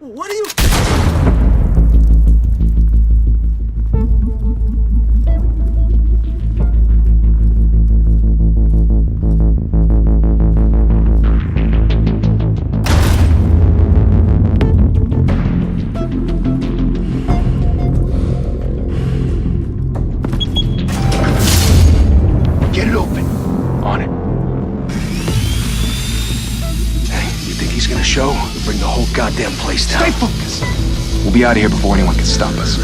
What are you... Get it open. On it. Hey, you think he's gonna show? We'll bring the whole goddamn place down. Stay focused. We'll be out of here before anyone can stop us.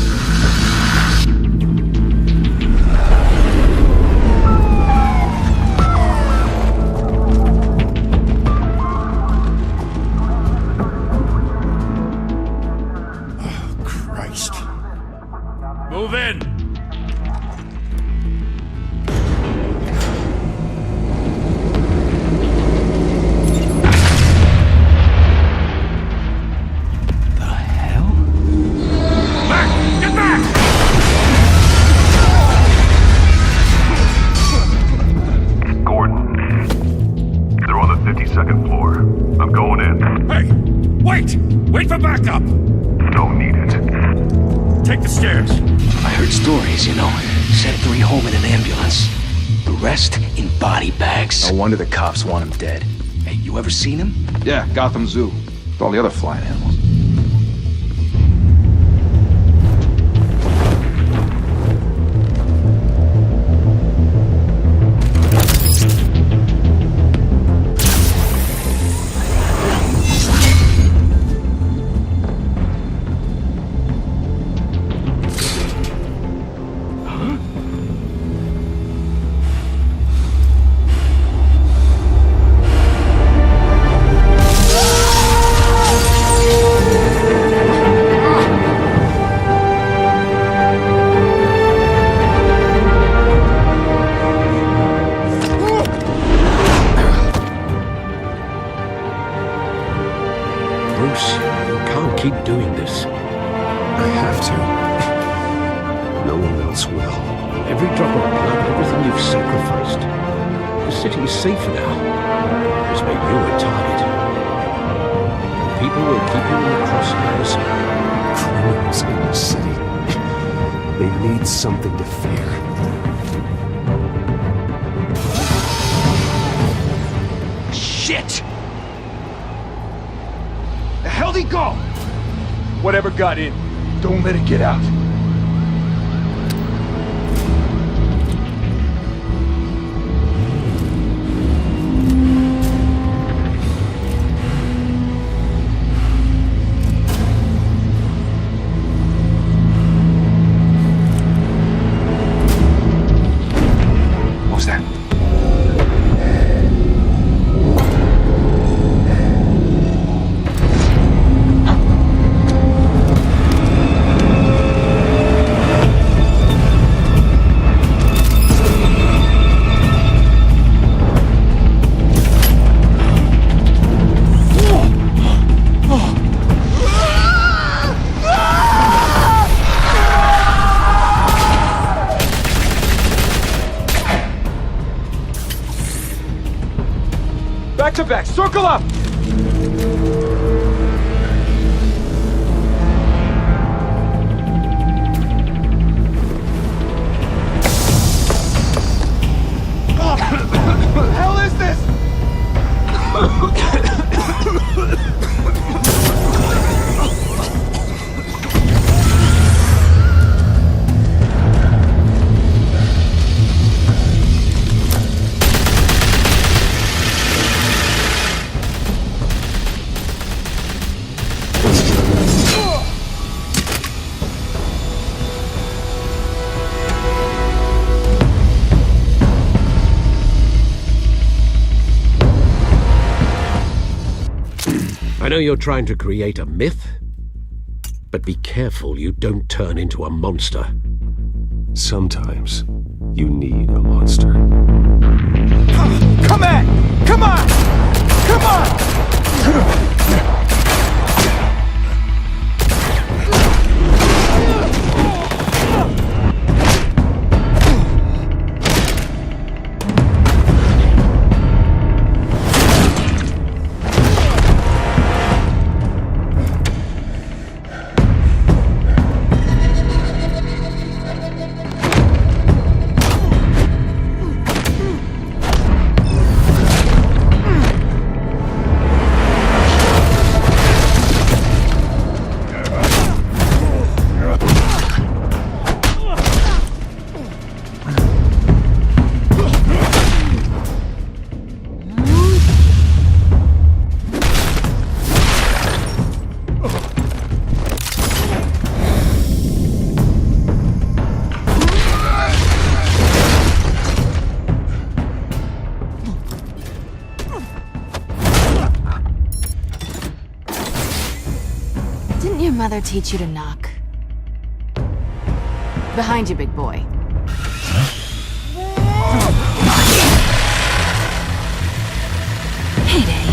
Oh, Christ. Move in! Wait for backup! Don't need it. Take the stairs. I heard stories, you know. Sent 3 home in an ambulance. The rest in body bags. No wonder the cops want him dead. Hey, you ever seen him? Yeah, Gotham Zoo. With all the other flying animals. Bruce, you can't keep doing this. I have to. No one else will. Every drop of blood, everything you've sacrificed. The city is safer now. It's made you a target. People will keep you in the crosshairs. Criminals in the city. They need something to fear. Shit! The hell'd he go? Whatever got in, don't let it get out. What was that? Back to back, circle up! What the hell is this? I know you're trying to create a myth, but be careful you don't turn into a monster. Sometimes you need a monster. Come on! Come on! Come on! grandmother teach you to knock? Behind you, big boy. Heyday.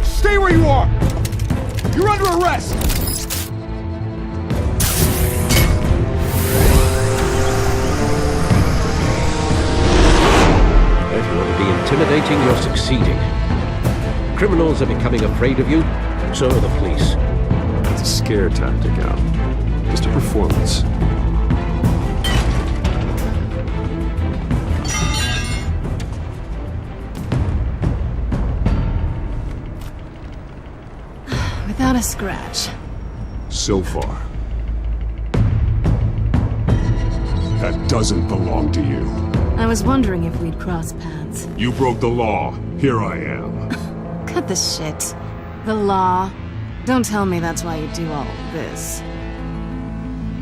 Stay where you are! You're under arrest! If you want to be intimidating, you're succeeding. Criminals are becoming afraid of you, so are the police. It's a scare tactic, Al. Just a performance. Without a scratch. So far. That doesn't belong to you. I was wondering if we'd cross paths. You broke the law. Here I am. Cut the shit. The law. Don't tell me that's why you do all this.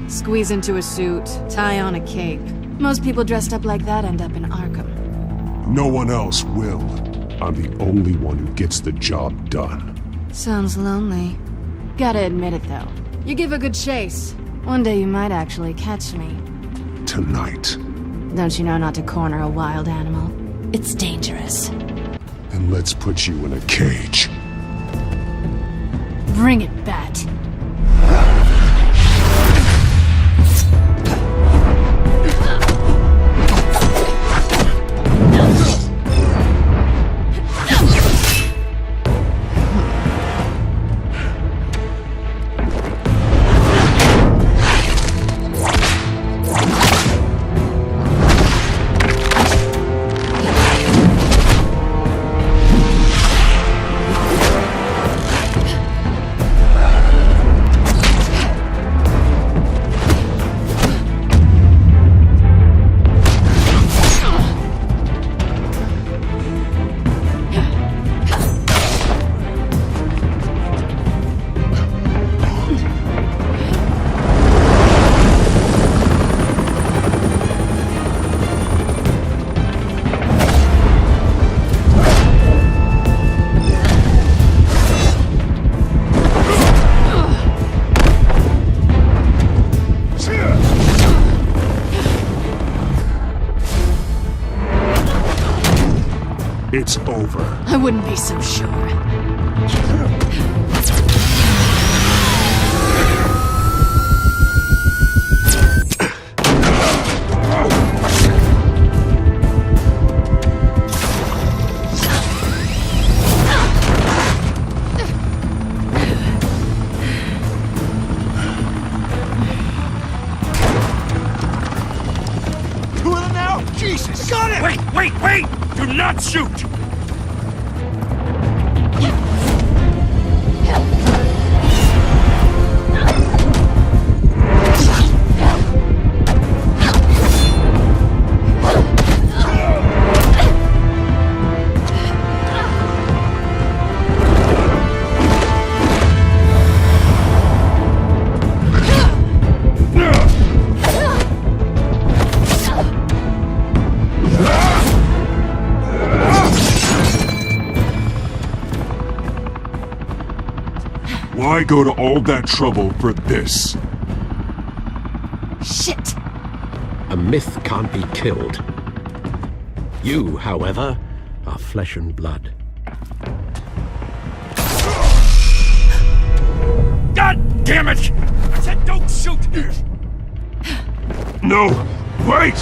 Squeeze into a suit, tie on a cape. Most people dressed up like that end up in Arkham. No one else will. I'm the only one who gets the job done. Sounds lonely. Gotta admit it, though. You give a good chase. One day you might actually catch me. Tonight. Don't you know not to corner a wild animal? It's dangerous. And let's put you in a cage. Bring it, Bat. It's over. I wouldn't be so sure. Two of them now? Jesus! Got it! Wait! Do not shoot! Why go to all that trouble for this? Shit! A myth can't be killed. You, however, are flesh and blood. God damn it! I said don't shoot! No! Wait!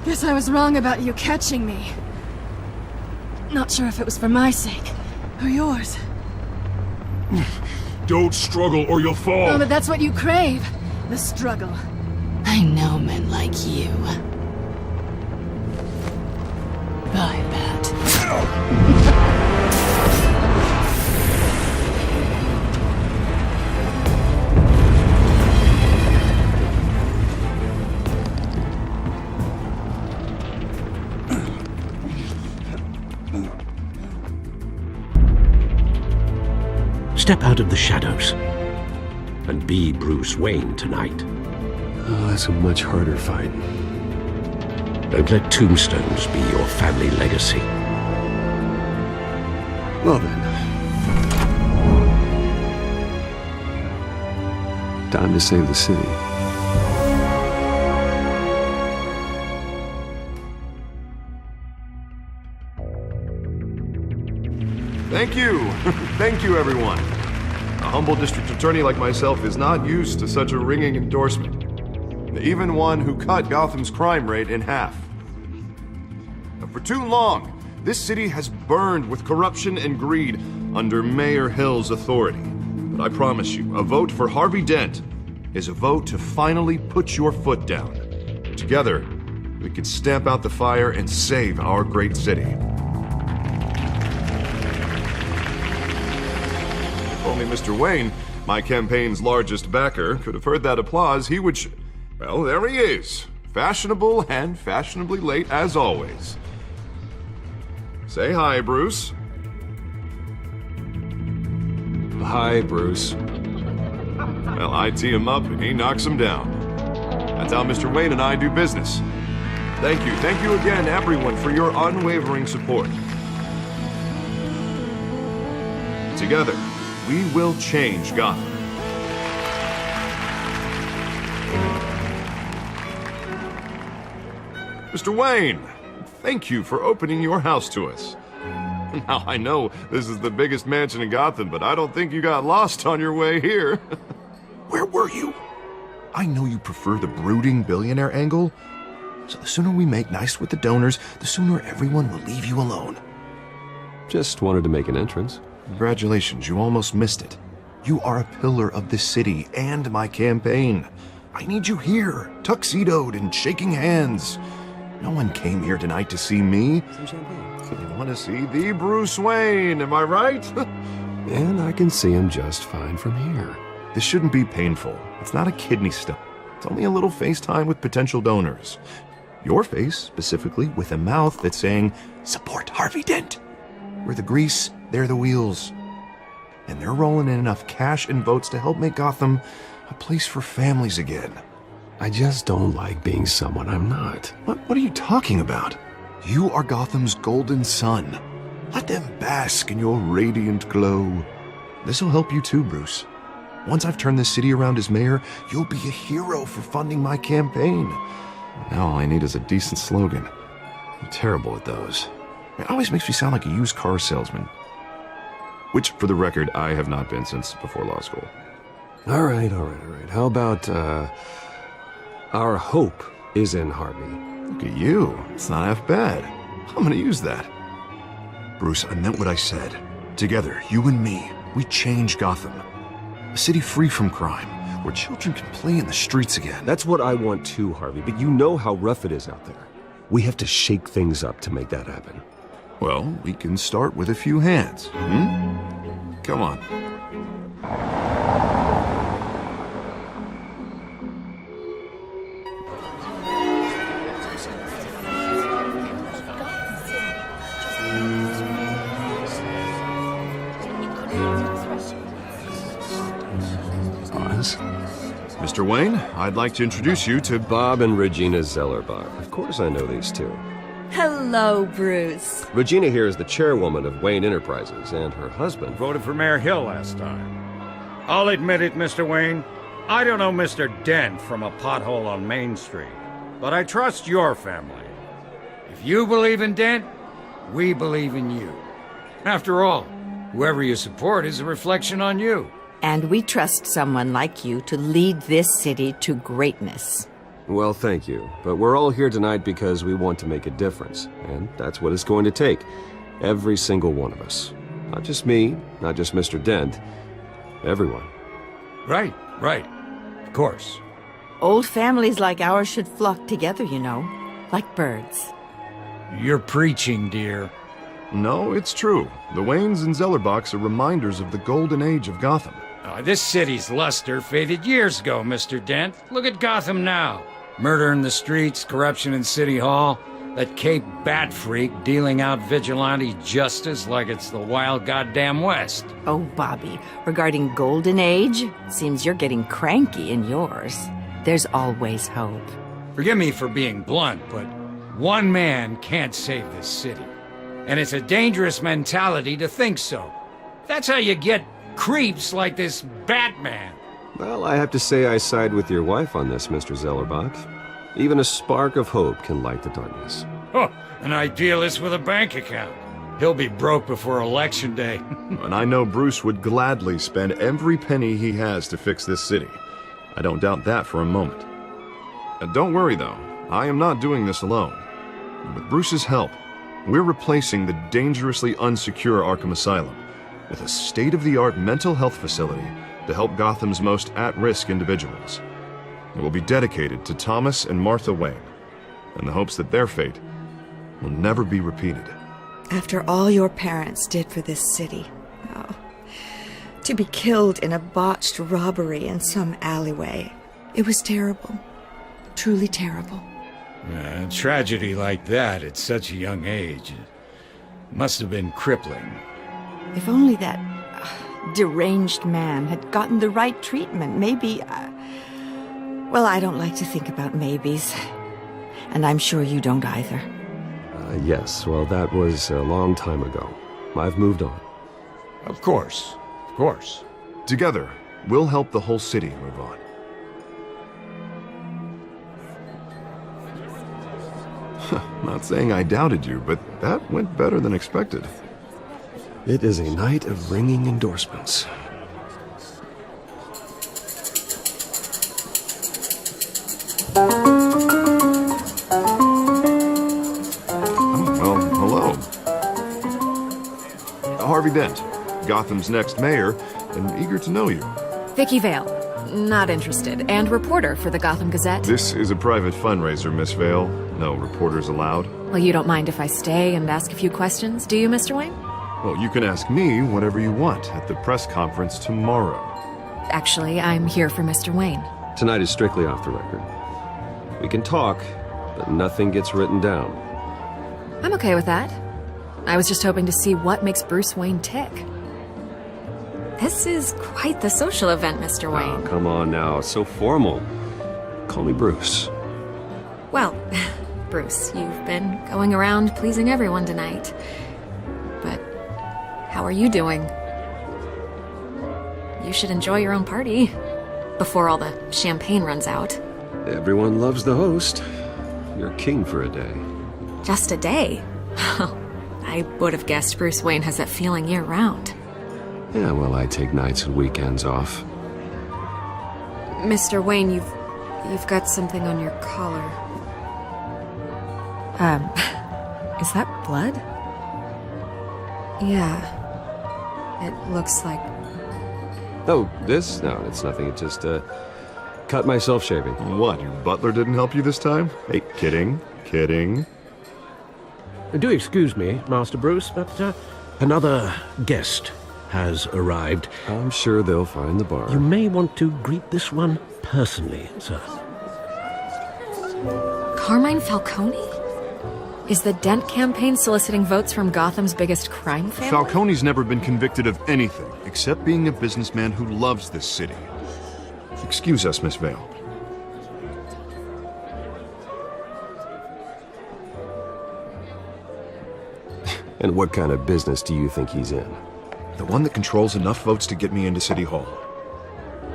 Guess I was wrong about you catching me. Not sure if it was for my sake, or yours. Don't struggle or you'll fall. Oh, but that's what you crave. The struggle. I know men like you. Bye, Pat. Step out of the shadows and be Bruce Wayne tonight. Oh, that's a much harder fight. Don't let tombstones be your family legacy. Well then. Time to save the city. Thank you. Thank you, everyone. A humble district attorney like myself is not used to such a ringing endorsement. Even one who cut Gotham's crime rate in half. For too long, this city has burned with corruption and greed under Mayor Hill's authority. But I promise you, a vote for Harvey Dent is a vote to finally put your foot down. Together, we can stamp out the fire and save our great city. If only Mr. Wayne, my campaign's largest backer, could have heard that applause, he would well, there he is. Fashionable and fashionably late as always. Say hi, Bruce. Hi, Bruce. Well, I tee him up and he knocks him down. That's how Mr. Wayne and I do business. Thank you again, everyone, for your unwavering support. Together, we will change Gotham. Mr. Wayne, thank you for opening your house to us. Now, I know this is the biggest mansion in Gotham, but I don't think you got lost on your way here. Where were you? I know you prefer the brooding billionaire angle, so the sooner we make nice with the donors, the sooner everyone will leave you alone. Just wanted to make an entrance. Congratulations, you almost missed it. You are a pillar of this city and my campaign. I need you here, tuxedoed and shaking hands. No one came here tonight to see me. They want to see the Bruce Wayne, am I right? And I can see him just fine from here. This shouldn't be painful. It's not a kidney stone. It's only a little FaceTime with potential donors. Your face, specifically, with a mouth that's saying, support Harvey Dent. We're the grease, they're the wheels. And they're rolling in enough cash and votes to help make Gotham a place for families again. I just don't like being someone I'm not. What are you talking about? You are Gotham's golden sun. Let them bask in your radiant glow. This'll help you too, Bruce. Once I've turned this city around as mayor, you'll be a hero for funding my campaign. Now all I need is a decent slogan. I'm terrible at those. It always makes me sound like a used car salesman. Which, for the record, I have not been since before law school. All right. How about, our hope is in Harvey. Look at you. It's not half bad. I'm gonna use that. Bruce, I meant what I said. Together, you and me, we change Gotham. A city free from crime, where children can play in the streets again. That's what I want too, Harvey, but you know how rough it is out there. We have to shake things up to make that happen. Well, we can start with a few hands, Come on. Mr. Wayne, I'd like to introduce you to Bob and Regina Zellerbach. Of course I know these two. Hello, Bruce. Regina here is the chairwoman of Wayne Enterprises, and her husband Voted for Mayor Hill last time. I'll admit it, Mr. Wayne. I don't know Mr. Dent from a pothole on Main Street, but I trust your family. If you believe in Dent, we believe in you. After all, whoever you support is a reflection on you. And we trust someone like you to lead this city to greatness. Well, thank you. But we're all here tonight because we want to make a difference. And that's what it's going to take. Every single one of us. Not just me, not just Mr. Dent. Everyone. Right. Of course. Old families like ours should flock together, you know, like birds. You're preaching, dear. No, it's true. The Waynes and Zellerbachs are reminders of the golden age of Gotham. This city's luster faded years ago, Mr. Dent. Look at Gotham now. Murder in the streets, corruption in City Hall, that Cape Bat freak dealing out vigilante justice like it's the wild goddamn West. Oh, Bobby, regarding Golden Age, seems you're getting cranky in yours. There's always hope. Forgive me for being blunt, but one man can't save this city. And it's a dangerous mentality to think so. That's how you get creeps like this Batman. Well, I have to say I side with your wife on this, Mr. Zellerbach. Even a spark of hope can light the darkness. Oh, an idealist with a bank account. He'll be broke before Election Day. And I know Bruce would gladly spend every penny he has to fix this city. I don't doubt that for a moment. Don't worry, though. I am not doing this alone. With Bruce's help, we're replacing the dangerously unsecure Arkham Asylum with a state-of-the-art mental health facility to help Gotham's most at-risk individuals. It will be dedicated to Thomas and Martha Wayne, in the hopes that their fate will never be repeated. After all your parents did for this city, to be killed in a botched robbery in some alleyway, it was terrible. Truly terrible. A tragedy like that at such a young age must have been crippling. If only that deranged man had gotten the right treatment, maybe... well, I don't like to think about maybes. And I'm sure you don't either. Yes, well, that was a long time ago. I've moved on. Of course. Together, we'll help the whole city move on. Not saying I doubted you, but that went better than expected. It is a night of ringing endorsements. Well, hello. Harvey Dent, Gotham's next mayor, and eager to know you. Vicky Vale. Not interested. And reporter for the Gotham Gazette. This is a private fundraiser, Miss Vale. No reporters allowed. Well, you don't mind if I stay and ask a few questions, do you, Mr. Wayne? Well, you can ask me whatever you want at the press conference tomorrow. Actually, I'm here for Mr. Wayne. Tonight is strictly off the record. We can talk, but nothing gets written down. I'm okay with that. I was just hoping to see what makes Bruce Wayne tick. This is quite the social event, Mr. Wayne. Oh, come on now. It's so formal. Call me Bruce. Well, Bruce, you've been going around pleasing everyone tonight. But how are you doing? You should enjoy your own party before all the champagne runs out. Everyone loves the host. You're king for a day. Just a day? I would have guessed Bruce Wayne has that feeling year-round. Yeah, well, I take nights and weekends off. Mr. Wayne, you've got something on your collar. Is that blood? Yeah. It looks like... Oh, this? No, it's nothing. It just, cut myself shaving. What, your butler didn't help you this time? Hey, kidding. Do excuse me, Master Bruce, but another guest has arrived. I'm sure they'll find the bar. You may want to greet this one personally, sir. Carmine Falcone? Is the Dent campaign soliciting votes from Gotham's biggest crime family? Falcone's never been convicted of anything, except being a businessman who loves this city. Excuse us, Miss Vale. And what kind of business do you think he's in? The one that controls enough votes to get me into City Hall.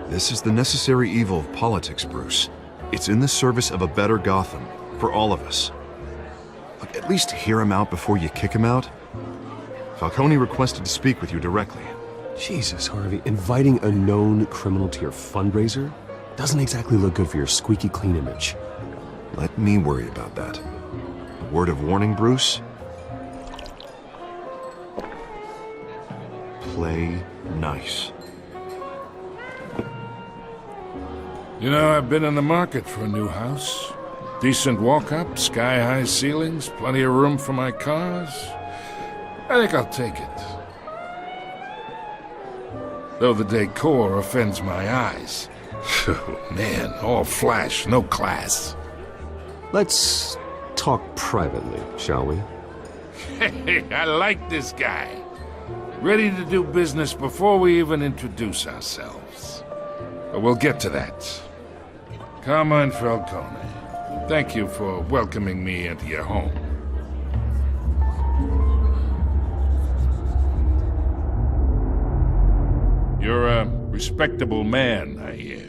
This is the necessary evil of politics, Bruce. It's in the service of a better Gotham, for all of us. Look, at least hear him out before you kick him out. Falcone requested to speak with you directly. Jesus, Harvey, inviting a known criminal to your fundraiser doesn't exactly look good for your squeaky clean image. Let me worry about that. Word of warning, Bruce? Play nice. You know, I've been in the market for a new house. Decent walk-up, sky-high ceilings, plenty of room for my cars. I think I'll take it. Though the decor offends my eyes. Man, all flash, no class. Let's talk privately, shall we? Hey, I like this guy. Ready to do business before we even introduce ourselves. But we'll get to that. Carmine Falcone, thank you for welcoming me into your home. You're a respectable man, I hear.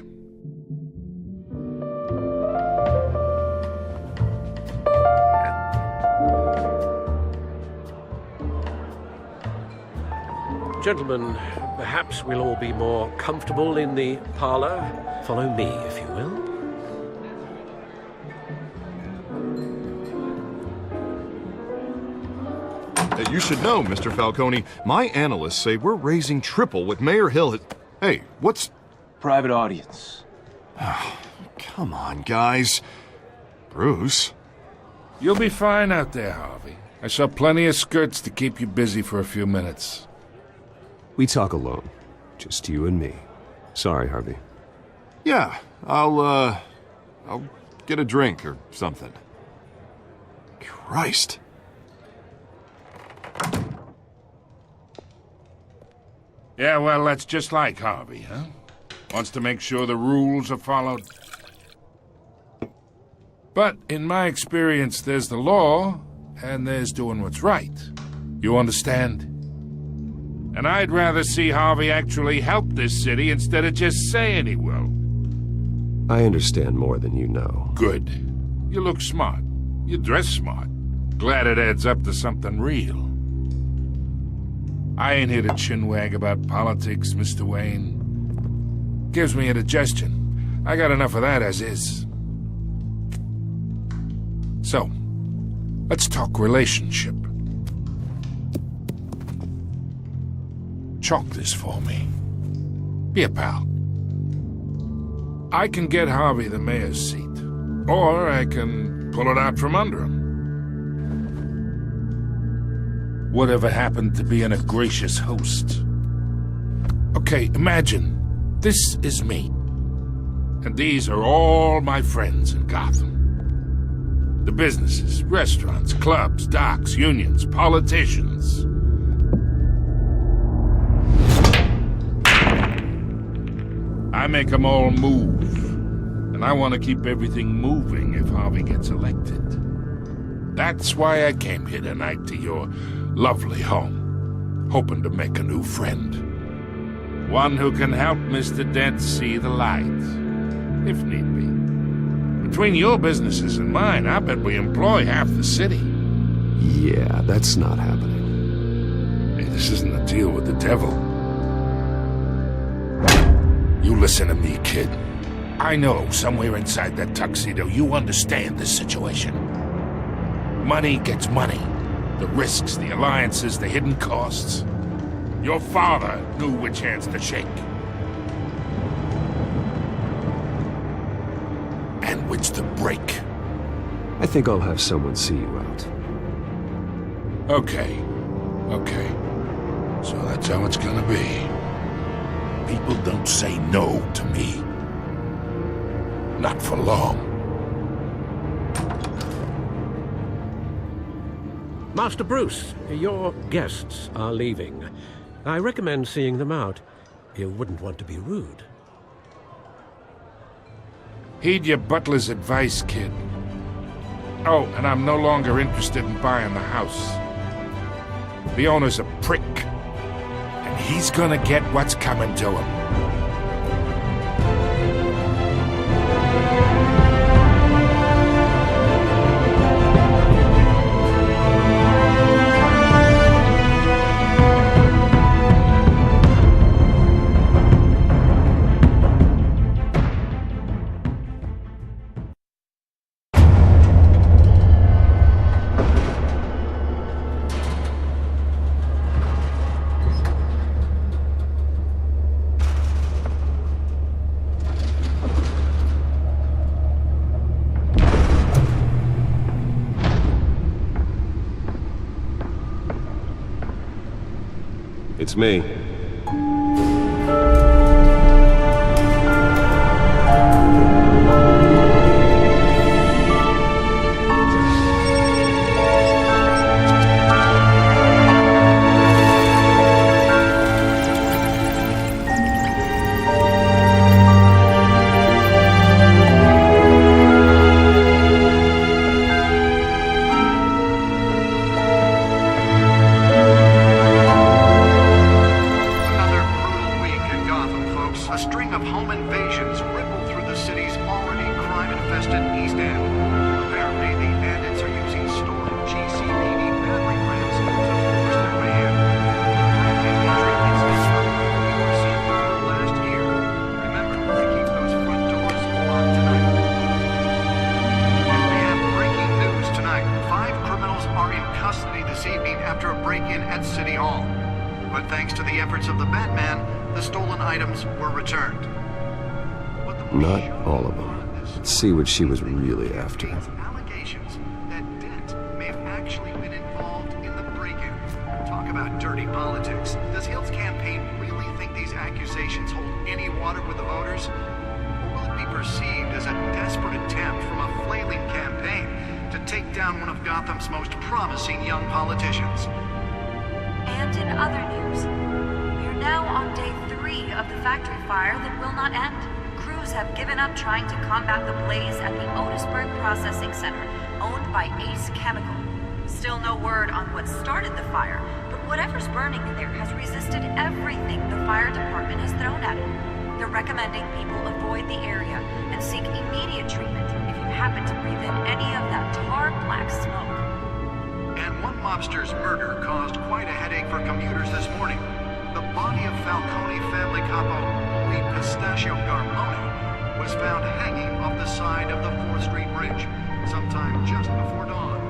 Gentlemen, perhaps we'll all be more comfortable in the parlor. Follow me, if you will. You should know, Mr. Falcone, my analysts say we're raising triple what Mayor Hill had... Hey, what's... Private audience. Come on, guys. Bruce? You'll be fine out there, Harvey. I saw plenty of skirts to keep you busy for a few minutes. We talk alone. Just you and me. Sorry, Harvey. Yeah, I'll get a drink or something. Christ. Yeah, well, that's just like Harvey, huh? Wants to make sure the rules are followed. But in my experience, there's the law, and there's doing what's right. You understand? And I'd rather see Harvey actually help this city instead of just saying he will. I understand more than you know. Good. You look smart. You dress smart. Glad it adds up to something real. I ain't here to chinwag about politics, Mr. Wayne. Gives me indigestion. I got enough of that as is. So, let's talk relationship. Chalk this for me. Be a pal. I can get Harvey the mayor's seat, or I can pull it out from under him. Whatever happened to being a gracious host? Okay, imagine this is me, and these are all my friends in Gotham. The businesses, restaurants, clubs, docks, unions, politicians. I make them all move, and I want to keep everything moving if Harvey gets elected. That's why I came here tonight to your lovely home, hoping to make a new friend. One who can help Mr. Dent see the light, if need be. Between your businesses and mine, I bet we employ half the city. Yeah, that's not happening. Hey, this isn't a deal with the devil. You listen to me, kid. I know somewhere inside that tuxedo you understand this situation. Money gets money. The risks, the alliances, the hidden costs. Your father knew which hands to shake. And which to break. I think I'll have someone see you out. Okay. So that's how it's gonna be. People don't say no to me. Not for long. Master Bruce, your guests are leaving. I recommend seeing them out. You wouldn't want to be rude. Heed your butler's advice, kid. Oh, and I'm no longer interested in buying the house. The owner's a prick. And he's gonna get what's coming to him. It's me. Not all of them. Let's see what she was really after. Allegations that Dent may have actually been involved in the break-in. Talk about dirty politics. Does Hill's campaign really think these accusations hold any water with the voters? Or will it be perceived as a desperate attempt from a flailing campaign to take down one of Gotham's most promising young politicians? And in other news, we are now on day 3 of the factory fire that will not end. Crews have given up trying to combat the blaze at the Otisburg Processing Center, owned by Ace Chemical. Still no word on what started the fire, but whatever's burning in there has resisted everything the fire department has thrown at it. They're recommending people avoid the area and seek immediate treatment if you happen to breathe in any of that tar black smoke. And one mobster's murder caused quite a headache for commuters this morning. The body of Falcone family capo Louis Pistachio Garmone was found hanging off the side of the 4th Street Bridge sometime just before dawn,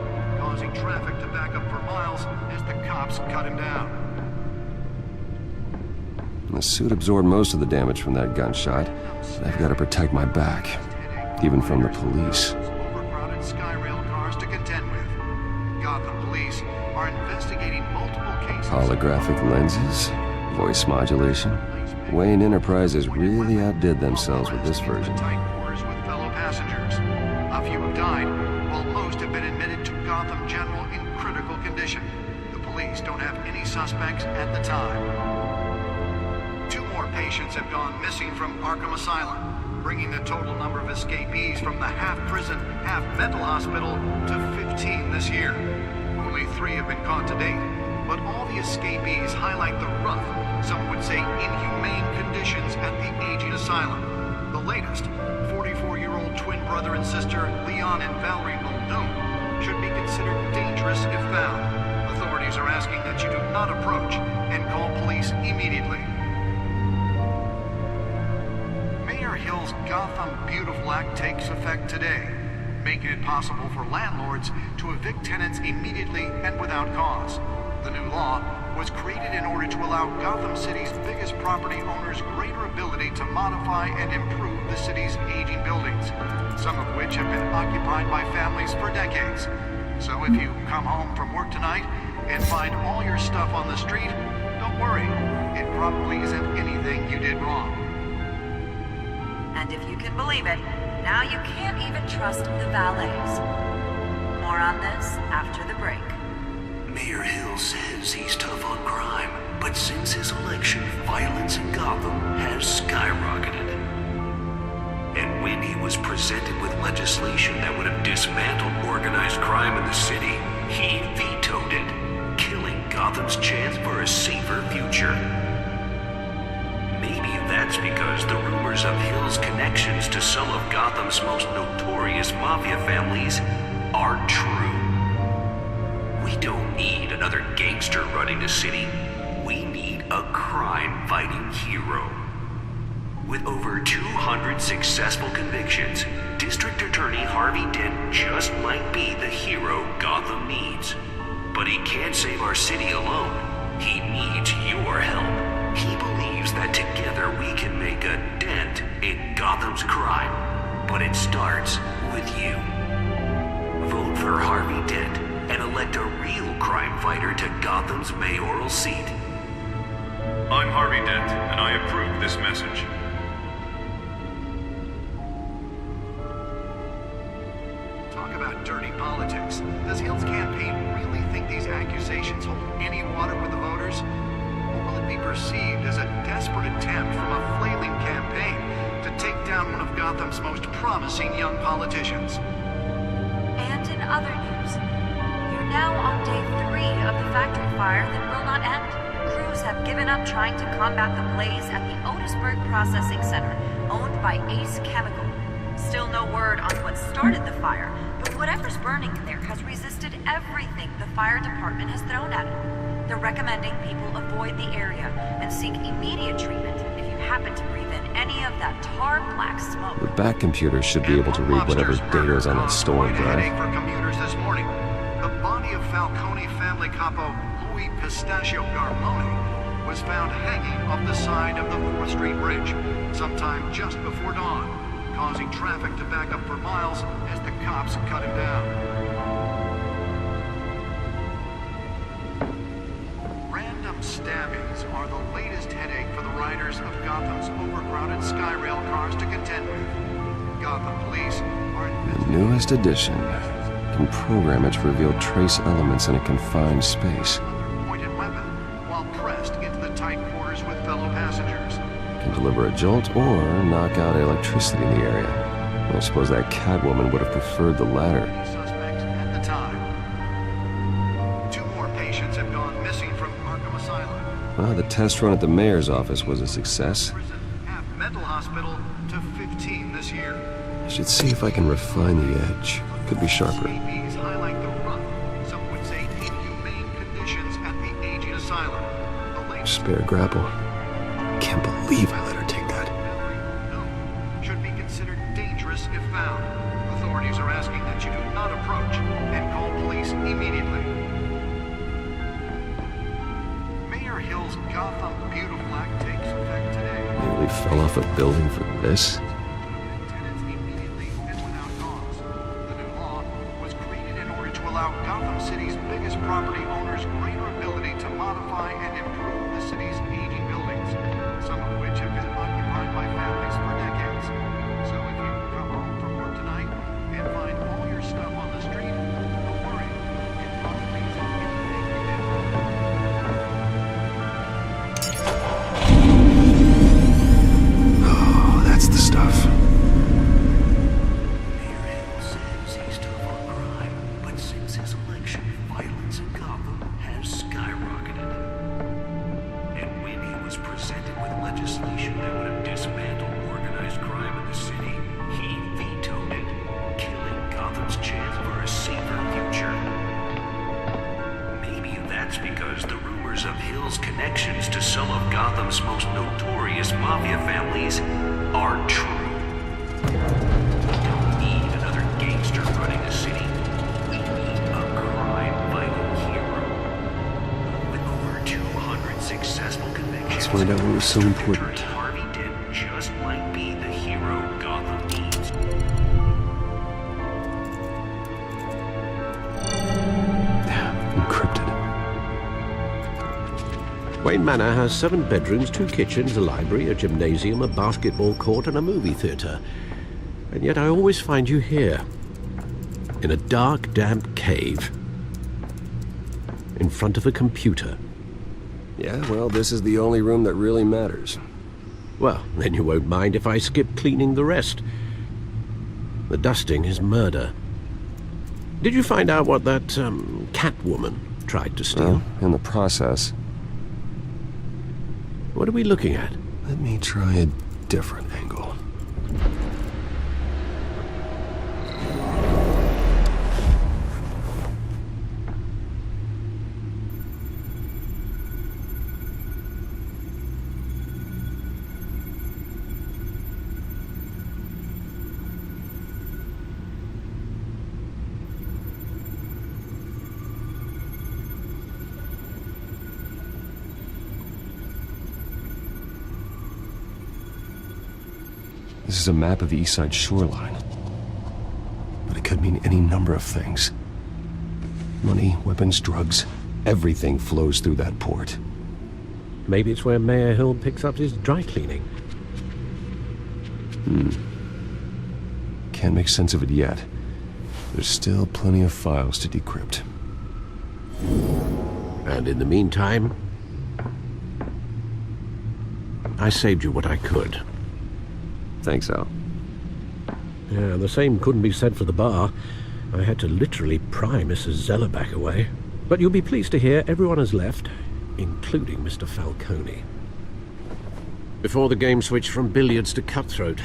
causing traffic to back up for miles as the cops cut him down. The suit absorbed most of the damage from that gunshot. I've got to protect my back, even from the police. Overcrowded Skyrail cars to contend with. Gotham police are investigating multiple cases. Holographic lenses, voice modulation. Wayne Enterprises really outdid themselves with this version. Tight quarters with fellow passengers. A few have died, while most have been admitted to Gotham General in critical condition. The police don't have any suspects at the time. 2 more patients have gone missing from Arkham Asylum, bringing the total number of escapees from the half-prison, half-mental hospital to 15 this year. Only 3 have been caught to date, but all the escapees highlight the rough, some would say inhumane conditions at the aging asylum. The latest, 44-year-old twin brother and sister Leon and Valerie Muldoon, should be considered dangerous if found. Authorities are asking that you do not approach and call police immediately. Mayor Hill's Gotham Beautiful Act takes effect today, making it possible for landlords to evict tenants immediately and without cause. The new law was created in order to allow Gotham City's biggest property owners greater ability to modify and improve the city's aging buildings, some of which have been occupied by families for decades. So if you come home from work tonight and find all your stuff on the street, don't worry. It probably isn't anything you did wrong. And if you can believe it, now you can't even trust the valets. More on this after the break. Mayor Hill says he's tough on crime, but since his election, violence in Gotham has skyrocketed. And when he was presented with legislation that would have dismantled organized crime in the city, he vetoed it, killing Gotham's chance for a safer future. Maybe that's because the rumors of Hill's connections to some of Gotham's most notorious mafia families are true. We don't need another gangster running the city. We need a crime-fighting hero. With over 200 successful convictions, District Attorney Harvey Dent just might be the hero Gotham needs. But he can't save our city alone. He needs your help. He believes that together we can make a dent in Gotham's crime. But it starts with you. Vote for Harvey Dent and elect a real crime fighter to Gotham's mayoral seat. I'm Harvey Dent, and I approve this message. Talk about dirty politics. Does Hill's campaign really think these accusations hold any water with the voters? Or will it be perceived as a desperate attempt from a flailing campaign to take down one of Gotham's most promising young politicians? And in other news, you're now on day 3 of the factory fire that will not end. Crews have given up trying to combat the blaze at the Otisburg Processing Center, owned by Ace Chemical. Still no word on what started the fire, but whatever's burning in there has resisted everything the fire department has thrown at it. They're recommending people avoid the area and seek immediate treatment if you happen to breathe in any of that tar black smoke. The back computer should be able to read whatever data is on that stolen drive. For commuters this morning, the body of Falcone family capo Louis Pistachio Garmoni was found hanging off the side of the 4th Street Bridge sometime just before dawn, causing traffic to back up for miles as the cops cut him down. Random stabbings are the latest headache for the riders of Gotham's overcrowded Skyrail cars to contend with. Gotham police are The newest edition can program it to reveal trace elements in a confined space. pointed weapon while pressed into the tight quarters with fellow passengers. Can deliver a jolt or knock out electricity in the area. I suppose that Catwoman would have preferred the latter. Suspects at the time. 2 more patients have gone missing from Arkham Asylum. Well, the test run at the mayor's office was a success. Half mental hospital to 15 this year. I should see if I can refine the edge. Could be sharper. These highlight the rough, some would say inhumane conditions at the aging asylum. Spare grapple. Can't believe I let her take that. Should be considered dangerous if found. Authorities are asking that you do not approach and call police immediately. Mayor Hill's Gotham Beautiful Act takes effect today. Nearly fell off a building for this. Gotham City's biggest property owners greater ability to modify and improve the city's aging buildings, some of which have been occupied by families for decades. So if you come home from work tonight and find all your stuff on the street, don't worry. It probably isn't anything you did. Oh, that's the stuff. Connections to some of Gotham's most notorious mafia families are true. We don't need another gangster running the city. We need a crime-fighting hero. With over 200 successful convictions, Let's find out what was so important. Harvey Dent just might be the hero Gotham needs. Encrypted. Wayne Manor has 7 bedrooms, 2 kitchens, a library, a gymnasium, a basketball court, and a movie theatre. And yet I always find you here, in a dark, damp cave, in front of a computer. Yeah, well, this is the only room that really matters. Well, then you won't mind if I skip cleaning the rest. The dusting is murder. Did you find out what that, Catwoman tried to steal? Well, in the process. What are we looking at? Let me try a different angle. This is a map of the East Side shoreline. But it could mean any number of things. Money, weapons, drugs, everything flows through that port. Maybe it's where Mayor Hill picks up his dry cleaning. Can't make sense of it yet. There's still plenty of files to decrypt. And in the meantime, I saved you what I could. Thanks, Al. Yeah, the same couldn't be said for the bar. I had to literally pry Mrs. Zellerback away. But you'll be pleased to hear everyone has left, including Mr. Falcone. Before the game switched from billiards to cutthroat.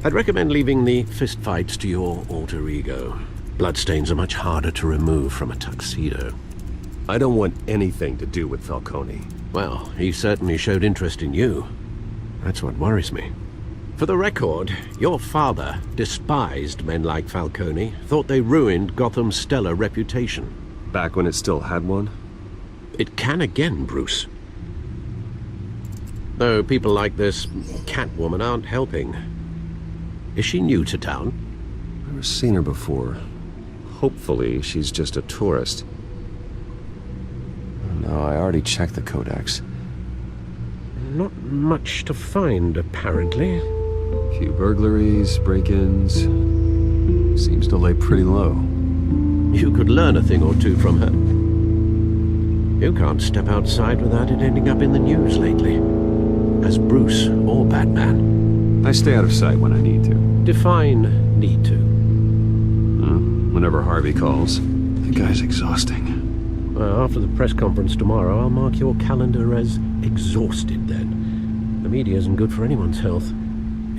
I'd recommend leaving the fistfights to your alter ego. Bloodstains are much harder to remove from a tuxedo. I don't want anything to do with Falcone. Well, he certainly showed interest in you. That's what worries me. For the record, your father despised men like Falcone, thought they ruined Gotham's stellar reputation. Back when it still had one? It can again, Bruce. Though people like this Catwoman aren't helping. Is she new to town? I've never seen her before. Hopefully, she's just a tourist. No, I already checked the codex. Not much to find, apparently. Few burglaries, break-ins. Seems to lay pretty low. You could learn a thing or two from her. You can't step outside without it ending up in the news lately. As Bruce or Batman. I stay out of sight when I need to. Define need to. Whenever Harvey calls. The guy's exhausting. Well, after the press conference tomorrow, I'll mark your calendar as exhausted then. The media isn't good for anyone's health.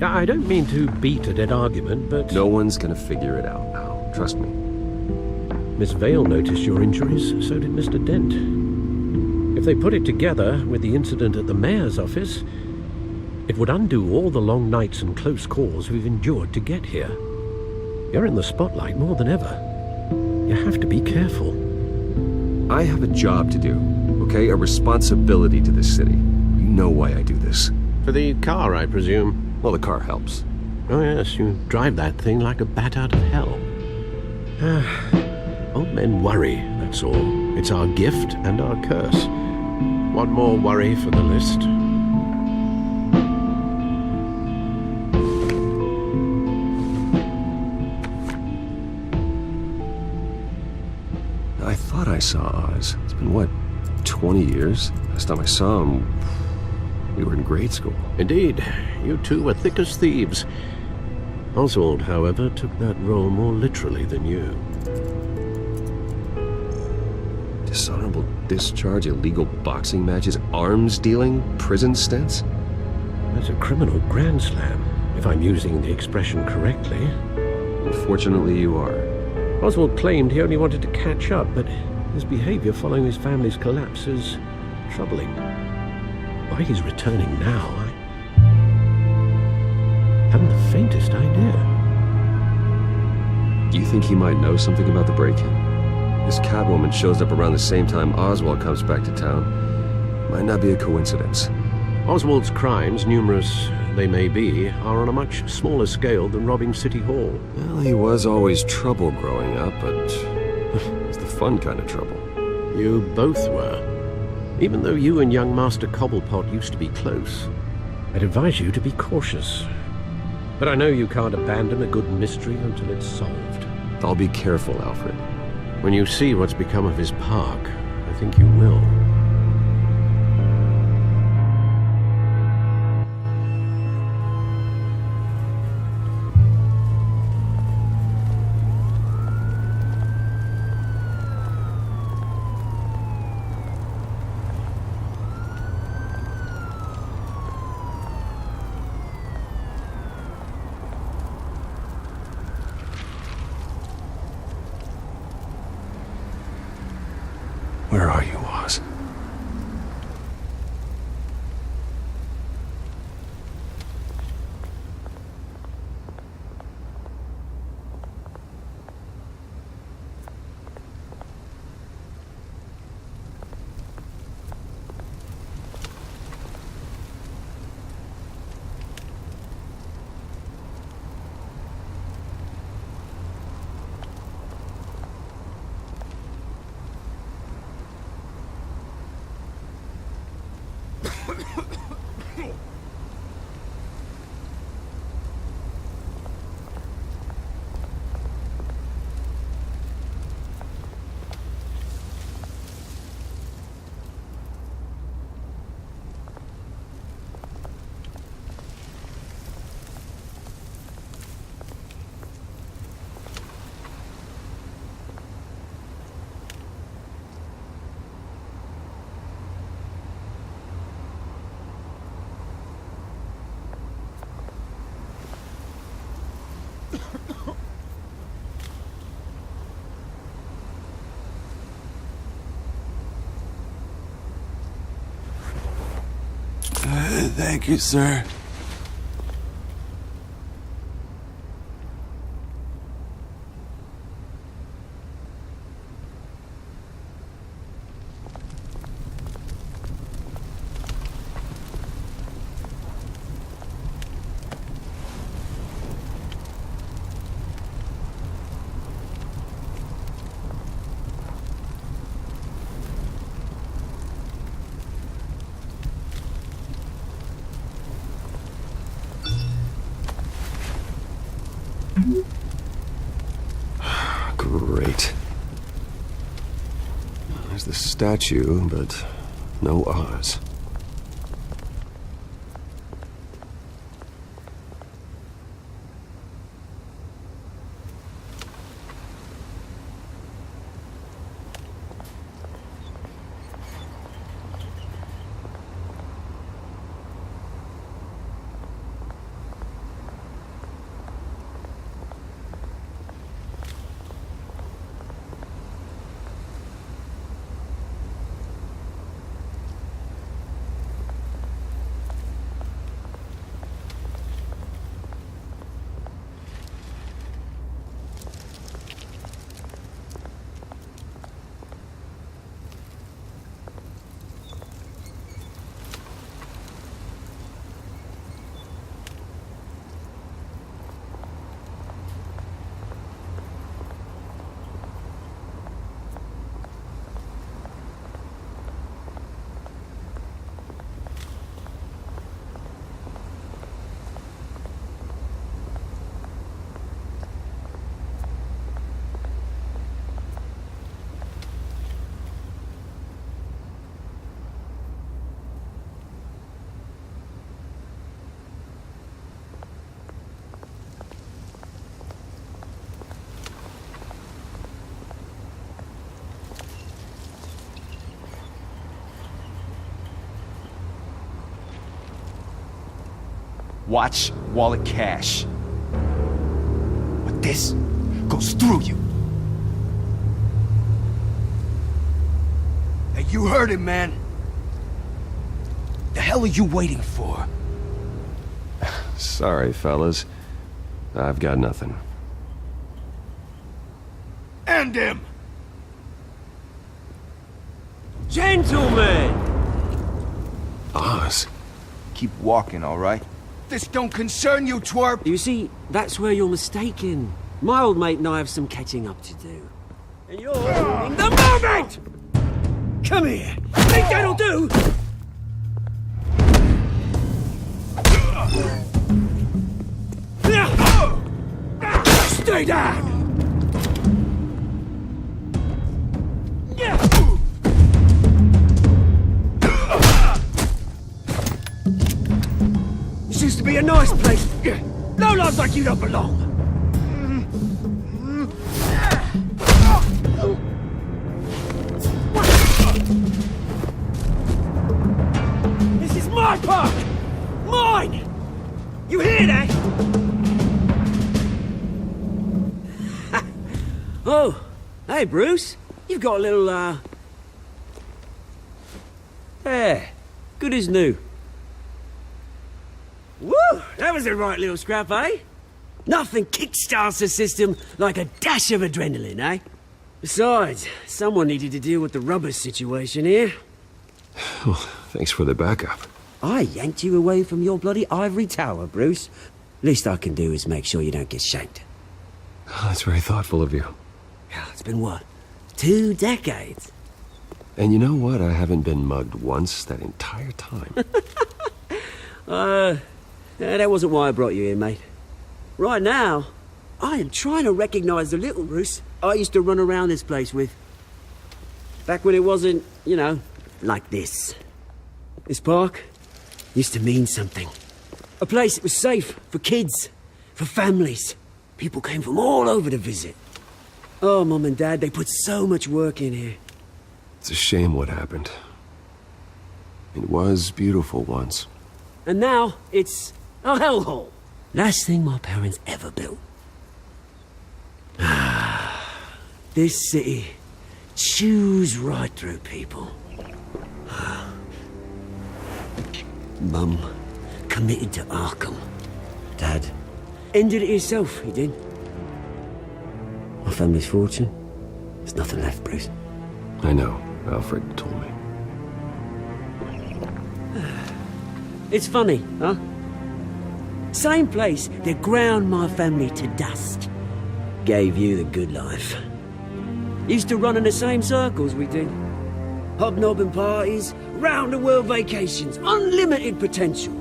I don't mean to beat a dead argument, but... No one's gonna figure it out now. Trust me. Miss Vale noticed your injuries, so did Mr. Dent. If they put it together with the incident at the mayor's office, it would undo all the long nights and close calls we've endured to get here. You're in the spotlight more than ever. You have to be careful. I have a job to do, okay? A responsibility to this city. You know why I do this. For the car, I presume. Well, the car helps. Oh yes, you drive that thing like a bat out of hell. Old men worry, that's all. It's our gift and our curse. One more worry for the list. I thought I saw Oz. It's been, what, 20 years? Last time I saw him, we were in grade school. Indeed. You two were thick as thieves. Oswald, however, took that role more literally than you. Dishonorable discharge, illegal boxing matches, arms dealing, prison stints? That's a criminal grand slam, if I'm using the expression correctly. Unfortunately, you are. Oswald claimed he only wanted to catch up, but his behavior following his family's collapse is troubling. Why he's returning now, I haven't the faintest idea. Do you think he might know something about the break-in? This Catwoman shows up around the same time Oswald comes back to town. Might not be a coincidence. Oswald's crimes, numerous they may be, are on a much smaller scale than robbing City Hall. Well, he was always trouble growing up, but it's the fun kind of trouble. You both were. Even though you and young Master Cobblepot used to be close, I'd advise you to be cautious. But I know you can't abandon a good mystery until it's solved. I'll be careful, Alfred. When you see what's become of his park, I think you will. Where are you, Oz? Thank you, sir. Great. There's the statue, but no Oz. Watch wallet cash. But this goes through you. Hey, you heard him, man. The hell are you waiting for? Sorry, fellas. I've got nothing. End him! Gentlemen! Oz. Keep walking, all right? This don't concern you, twerp! You see, that's where you're mistaken. My old mate and I have some catching up to do. And you're ruining the moment! Come here! Think that'll do? Stay down! This used to be a nice place. No lives like you don't belong. This is my park! Mine! You hear that? Oh, hey, Bruce. You've got a little, There. Good as new. Woo! That was a right little scrap, eh? Nothing kickstarts the system like a dash of adrenaline, eh? Besides, someone needed to deal with the rubber situation here. Well, thanks for the backup. I yanked you away from your bloody ivory tower, Bruce. Least I can do is make sure you don't get shanked. Oh, that's very thoughtful of you. It's been what? 2 decades? And you know what? I haven't been mugged once that entire time. That wasn't why I brought you here, mate. Right now, I am trying to recognize the little Bruce I used to run around this place with. Back when it wasn't, you know, like this. This park used to mean something. A place that was safe for kids, for families. People came from all over to visit. Oh, Mum and Dad, they put so much work in here. It's a shame what happened. It was beautiful once. And now, it's a hellhole. Last thing my parents ever built. This city chews right through people. Mum, committed to Arkham. Dad ended it himself, he did. My family's fortune, there's nothing left, Bruce. I know. Alfred told me. It's funny, huh? Same place that ground my family to dust gave you the good life. Used to run in the same circles we did. Hobnobbing parties, round-the-world vacations, unlimited potential.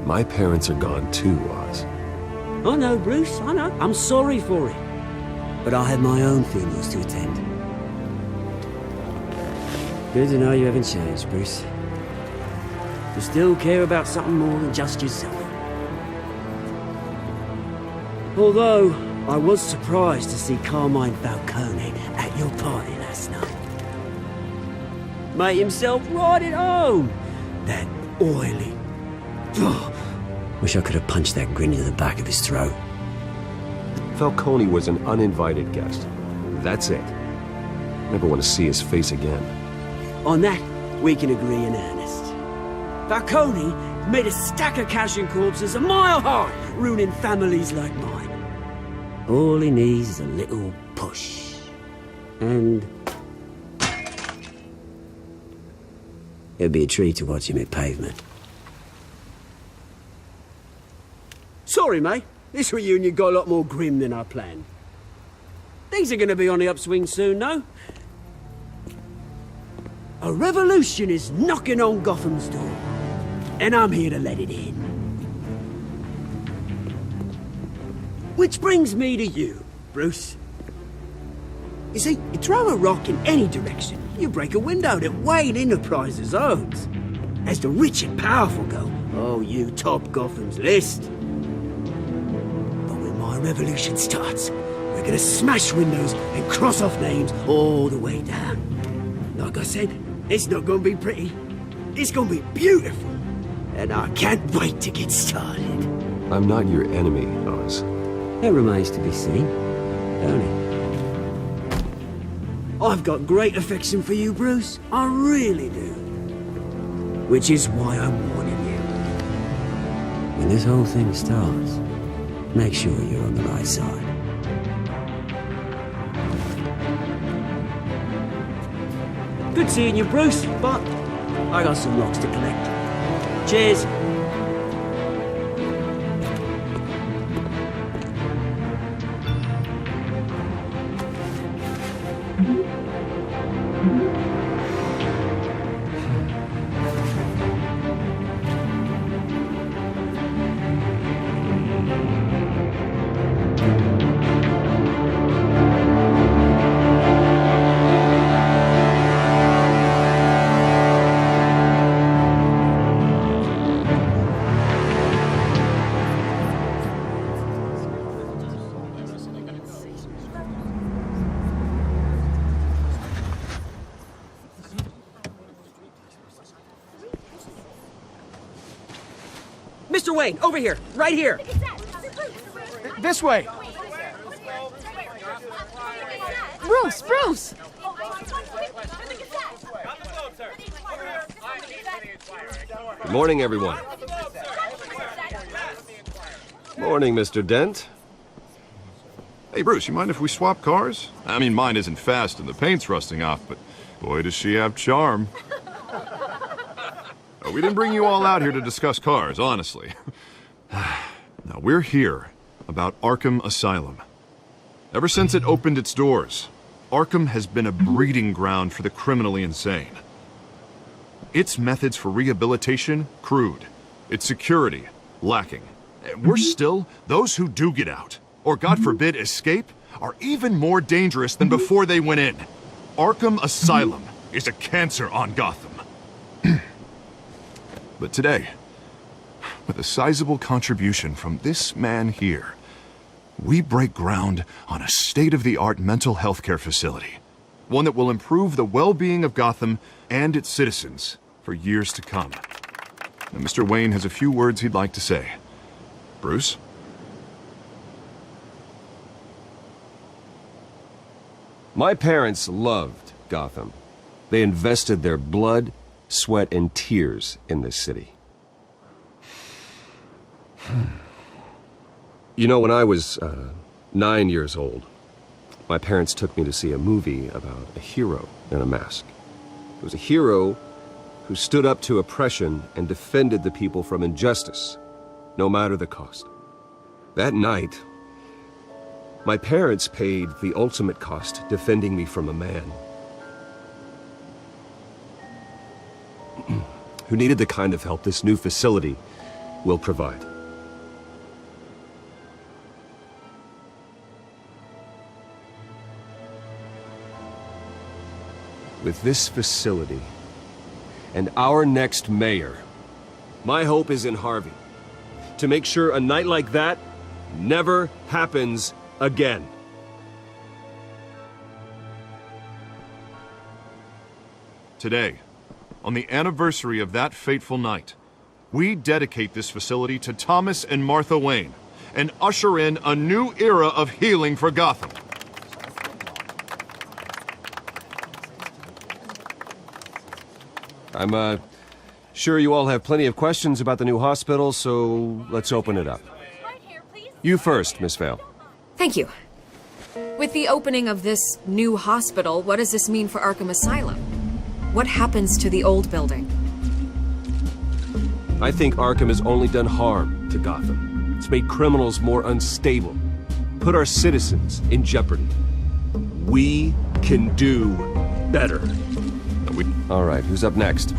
My parents are gone too, Oz. I know, Bruce, I know. I'm sorry for it. But I had my own funerals to attend. Good to know you haven't changed, Bruce. You still care about something more than just yourself. Although, I was surprised to see Carmine Falcone at your party last night. Made himself right at home. That oily... Wish I could have punched that grin into the back of his throat. Falcone was an uninvited guest. That's it. Never want to see his face again. On that, we can agree in earnest. Falcone made a stack of cash and corpses a mile high, ruining families like mine. All he needs is a little push. And... it'd be a treat to watch him hit pavement. Sorry, mate. This reunion got a lot more grim than I planned. Things are going to be on the upswing soon, no? A revolution is knocking on Gotham's door. And I'm here to let it in. Which brings me to you, Bruce. You see, you throw a rock in any direction, you break a window that Wayne Enterprises owns. As the rich and powerful go, oh, you top Gotham's list. But when my revolution starts, we're gonna smash windows and cross off names all the way down. Like I said, it's not gonna be pretty. It's gonna be beautiful. And I can't wait to get started. I'm not your enemy, Oz. It remains to be seen, don't it? I've got great affection for you, Bruce. I really do. Which is why I'm warning you. When this whole thing starts, make sure you're on the right side. Good seeing you, Bruce, but I got some rocks to collect. Cheers. Mr. Wayne, over here, right here. This way. Bruce, Bruce! Good morning, everyone. Morning, Mr. Dent. Hey, Bruce, you mind if we swap cars? I mean, mine isn't fast and the paint's rusting off, but boy, does she have charm. We didn't bring you all out here to discuss cars, honestly. Now, we're here about Arkham Asylum. Ever since it opened its doors, Arkham has been a breeding ground for the criminally insane. Its methods for rehabilitation, crude. Its security, lacking. Worse still, those who do get out, or God forbid escape, are even more dangerous than before they went in. Arkham Asylum is a cancer on Gotham. But today, with a sizable contribution from this man here, we break ground on a state-of-the-art mental health care facility. One that will improve the well-being of Gotham and its citizens for years to come. Now, Mr. Wayne has a few words he'd like to say. Bruce? My parents loved Gotham. They invested their blood, sweat, and tears in this city. You know, when I was 9 years old, my parents took me to see a movie about a hero in a mask. It was a hero who stood up to oppression and defended the people from injustice, no matter the cost. That night, my parents paid the ultimate cost defending me from a man who needed the kind of help this new facility will provide. With this facility and our next mayor, my hope is in Harvey. To make sure a night like that never happens again. Today, on the anniversary of that fateful night, we dedicate this facility to Thomas and Martha Wayne and usher in a new era of healing for Gotham. I'm sure you all have plenty of questions about the new hospital, so let's open it up. You first, Miss Vale. Thank you. With the opening of this new hospital, what does this mean for Arkham Asylum? What happens to the old building? I think Arkham has only done harm to Gotham. It's made criminals more unstable, put our citizens in jeopardy. We can do better. All right, who's up next?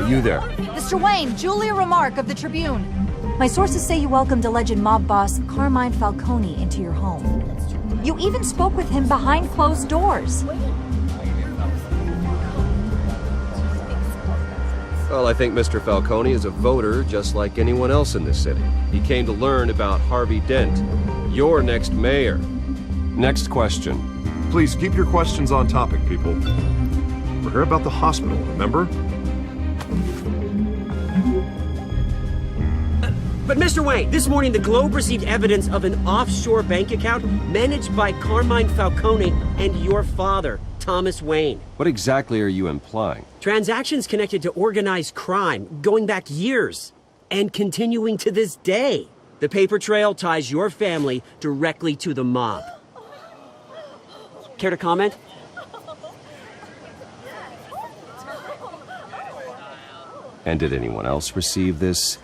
You there. Mr. Wayne, Julia Remark of the Tribune. My sources say you welcomed alleged mob boss Carmine Falcone into your home. You even spoke with him behind closed doors. Well, I think Mr. Falcone is a voter just like anyone else in this city. He came to learn about Harvey Dent, your next mayor. Next question. Please keep your questions on topic, people. We're here about the hospital, remember? But Mr. Wayne, this morning the Globe received evidence of an offshore bank account managed by Carmine Falcone and your father, Thomas Wayne. What exactly are you implying? Transactions connected to organized crime going back years and continuing to this day. The paper trail ties your family directly to the mob. Care to comment? And did anyone else receive this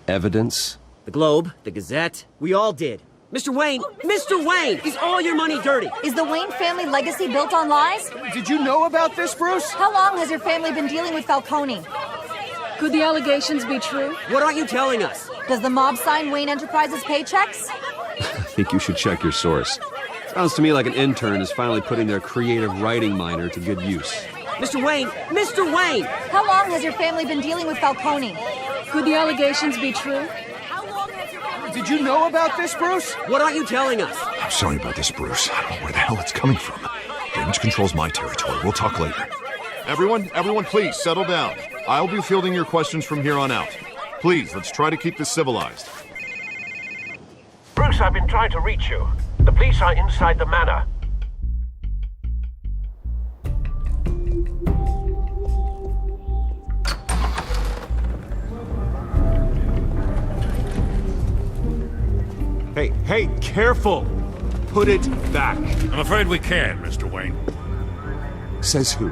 evidence? The Globe, the Gazette, we all did. Mr. Wayne, Mr. Wayne, is all your money dirty? Is the Wayne family legacy built on lies? Did you know about this, Bruce? How long has your family been dealing with Falcone? Could the allegations be true? What aren't you telling us? Does the mob sign Wayne Enterprises paychecks? I think you should check your source. Sounds to me like an intern is finally putting their creative writing minor to good use. Mr. Wayne! Mr. Wayne! How long has your family been dealing with Falcone? Could the allegations be true? Did you know about this, Bruce? What aren't you telling us? I'm sorry about this, Bruce. I don't know where the hell it's coming from. Damage control's my territory. We'll talk later. Everyone, please, settle down. I'll be fielding your questions from here on out. Please, let's try to keep this civilized. Bruce, I've been trying to reach you. The police are inside the manor. Hey, careful! Put it back. I'm afraid we can, Mr. Wayne. Says who?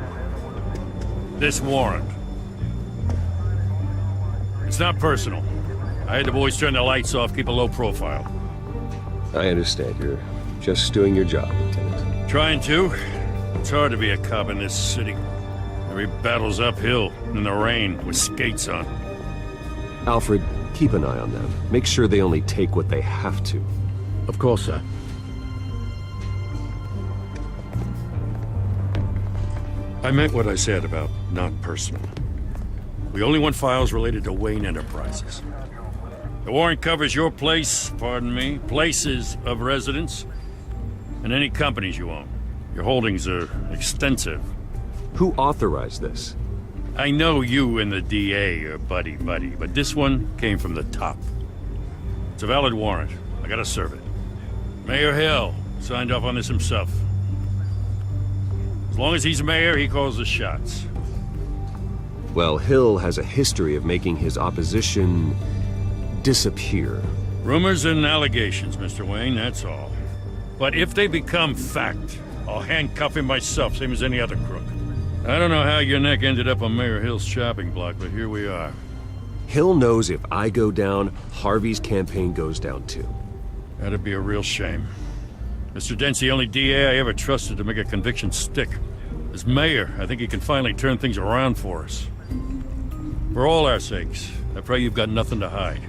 This warrant. It's not personal. I had the boys turn the lights off, keep a low profile. I understand. You're just doing your job, Lieutenant. Trying to. It's hard to be a cop in this city. Every battle's uphill, in the rain, with skates on. Alfred, keep an eye on them. Make sure they only take what they have to. Of course, sir. I meant what I said about not personal. We only want files related to Wayne Enterprises. The warrant covers your place, pardon me, places of residence, and any companies you own. Your holdings are extensive. Who authorized this? I know you and the DA are buddy-buddy, but this one came from the top. It's a valid warrant. I gotta serve it. Mayor Hill signed off on this himself. As long as he's mayor, he calls the shots. Well, Hill has a history of making his opposition disappear. Rumors and allegations, Mr. Wayne, that's all. But if they become fact, I'll handcuff him myself, same as any other crook. I don't know how your neck ended up on Mayor Hill's chopping block, but here we are. Hill knows if I go down, Harvey's campaign goes down too. That'd be a real shame. Mr. Dent's the only DA I ever trusted to make a conviction stick. As mayor, I think he can finally turn things around for us. For all our sakes, I pray you've got nothing to hide.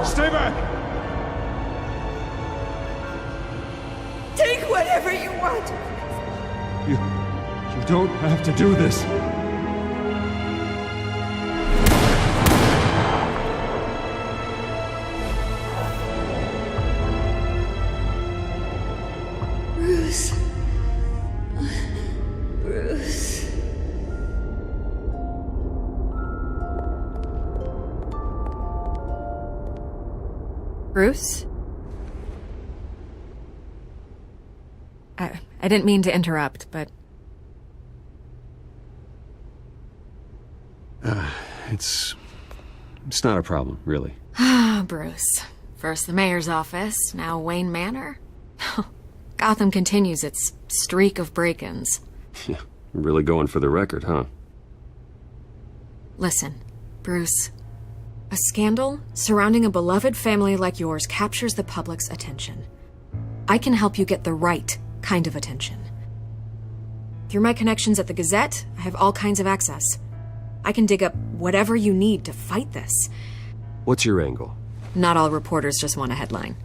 Stay back! Take whatever you want! You don't have to do this. Bruce. Bruce. Bruce? I didn't mean to interrupt, but... It's not a problem, really. Ah, Bruce. First the mayor's office, now Wayne Manor. Gotham continues its streak of break-ins. Yeah, really going for the record, huh? Listen, Bruce. A scandal surrounding a beloved family like yours captures the public's attention. I can help you get the right kind of attention. Through my connections at the Gazette, I have all kinds of access. I can dig up whatever you need to fight this. What's your angle? Not all reporters just want a headline.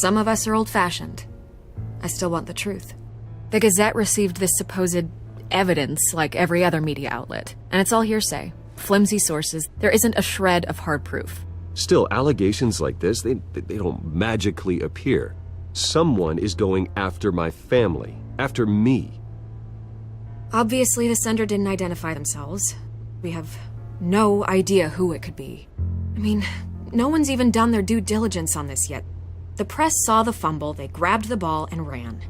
Some of us are old-fashioned. I still want the truth. The Gazette received this supposed evidence like every other media outlet, and it's all hearsay. Flimsy sources. There isn't a shred of hard proof. Still, allegations like this, they don't magically appear. Someone is going after my family, after me. Obviously, the sender didn't identify themselves. We have no idea who it could be. I mean, no one's even done their due diligence on this yet. The press saw the fumble, they grabbed the ball and ran.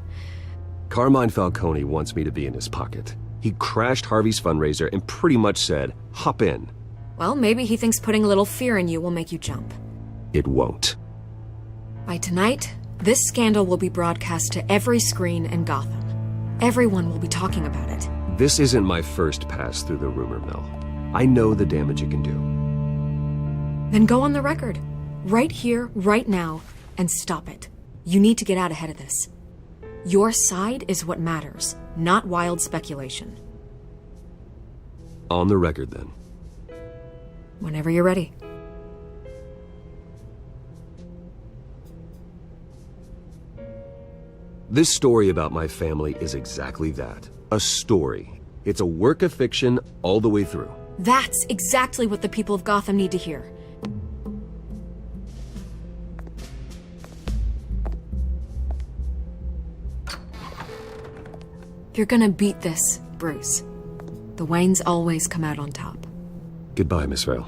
Carmine Falcone wants me to be in his pocket. He crashed Harvey's fundraiser and pretty much said, hop in. Well, maybe he thinks putting a little fear in you will make you jump. It won't. By tonight, this scandal will be broadcast to every screen in Gotham. Everyone will be talking about it. This isn't my first pass through the rumor mill. I know the damage it can do. Then go on the record. Right here, right now, and stop it. You need to get out ahead of this. Your side is what matters, not wild speculation. On the record, then. Whenever you're ready. This story about my family is exactly that. A story. It's a work of fiction all the way through. That's exactly what the people of Gotham need to hear. You're gonna beat this, Bruce. The Waynes always come out on top. Goodbye, Miss Vale.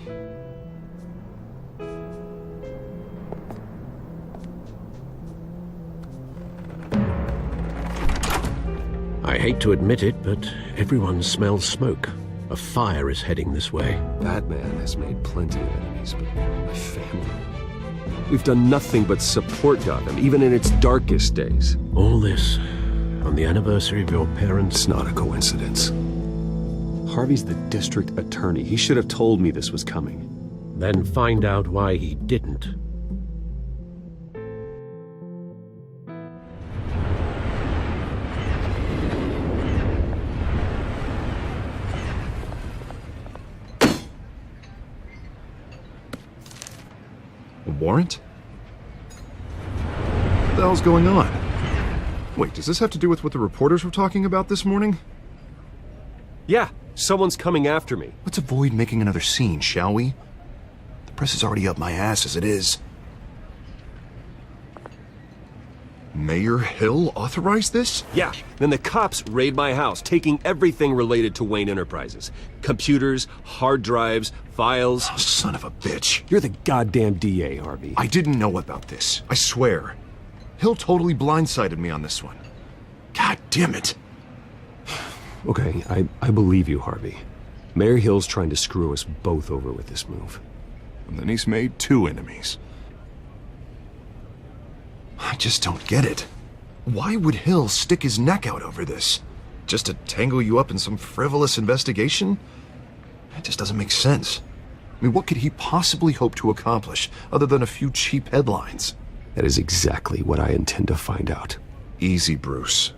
I hate to admit it, but everyone smells smoke. A fire is heading this way. Batman has made plenty of enemies, but my family... We've done nothing but support Gotham, even in its darkest days. All this on the anniversary of your parents'... It's not a coincidence. Harvey's the district attorney. He should have told me this was coming. Then find out why he didn't. A warrant? What the hell's going on? Wait, does this have to do with what the reporters were talking about this morning? Yeah, Someone's coming after me. Let's avoid making another scene, shall we? The press is already up my ass as it is. Mayor Hill authorized this? Yeah, then the cops raid my house, taking everything related to Wayne Enterprises. Computers, hard drives, files. Oh, son of a bitch. You're the goddamn DA, Harvey. I didn't know about this. I swear. Hill totally blindsided me on this one. God damn it. Okay, I believe you, Harvey. Mayor Hill's trying to screw us both over with this move. And then he's made 2 enemies. I just don't get it. Why would Hill stick his neck out over this? Just to tangle you up in some frivolous investigation? It just doesn't make sense. I mean, what could he possibly hope to accomplish other than a few cheap headlines? That is exactly what I intend to find out. Easy, Bruce.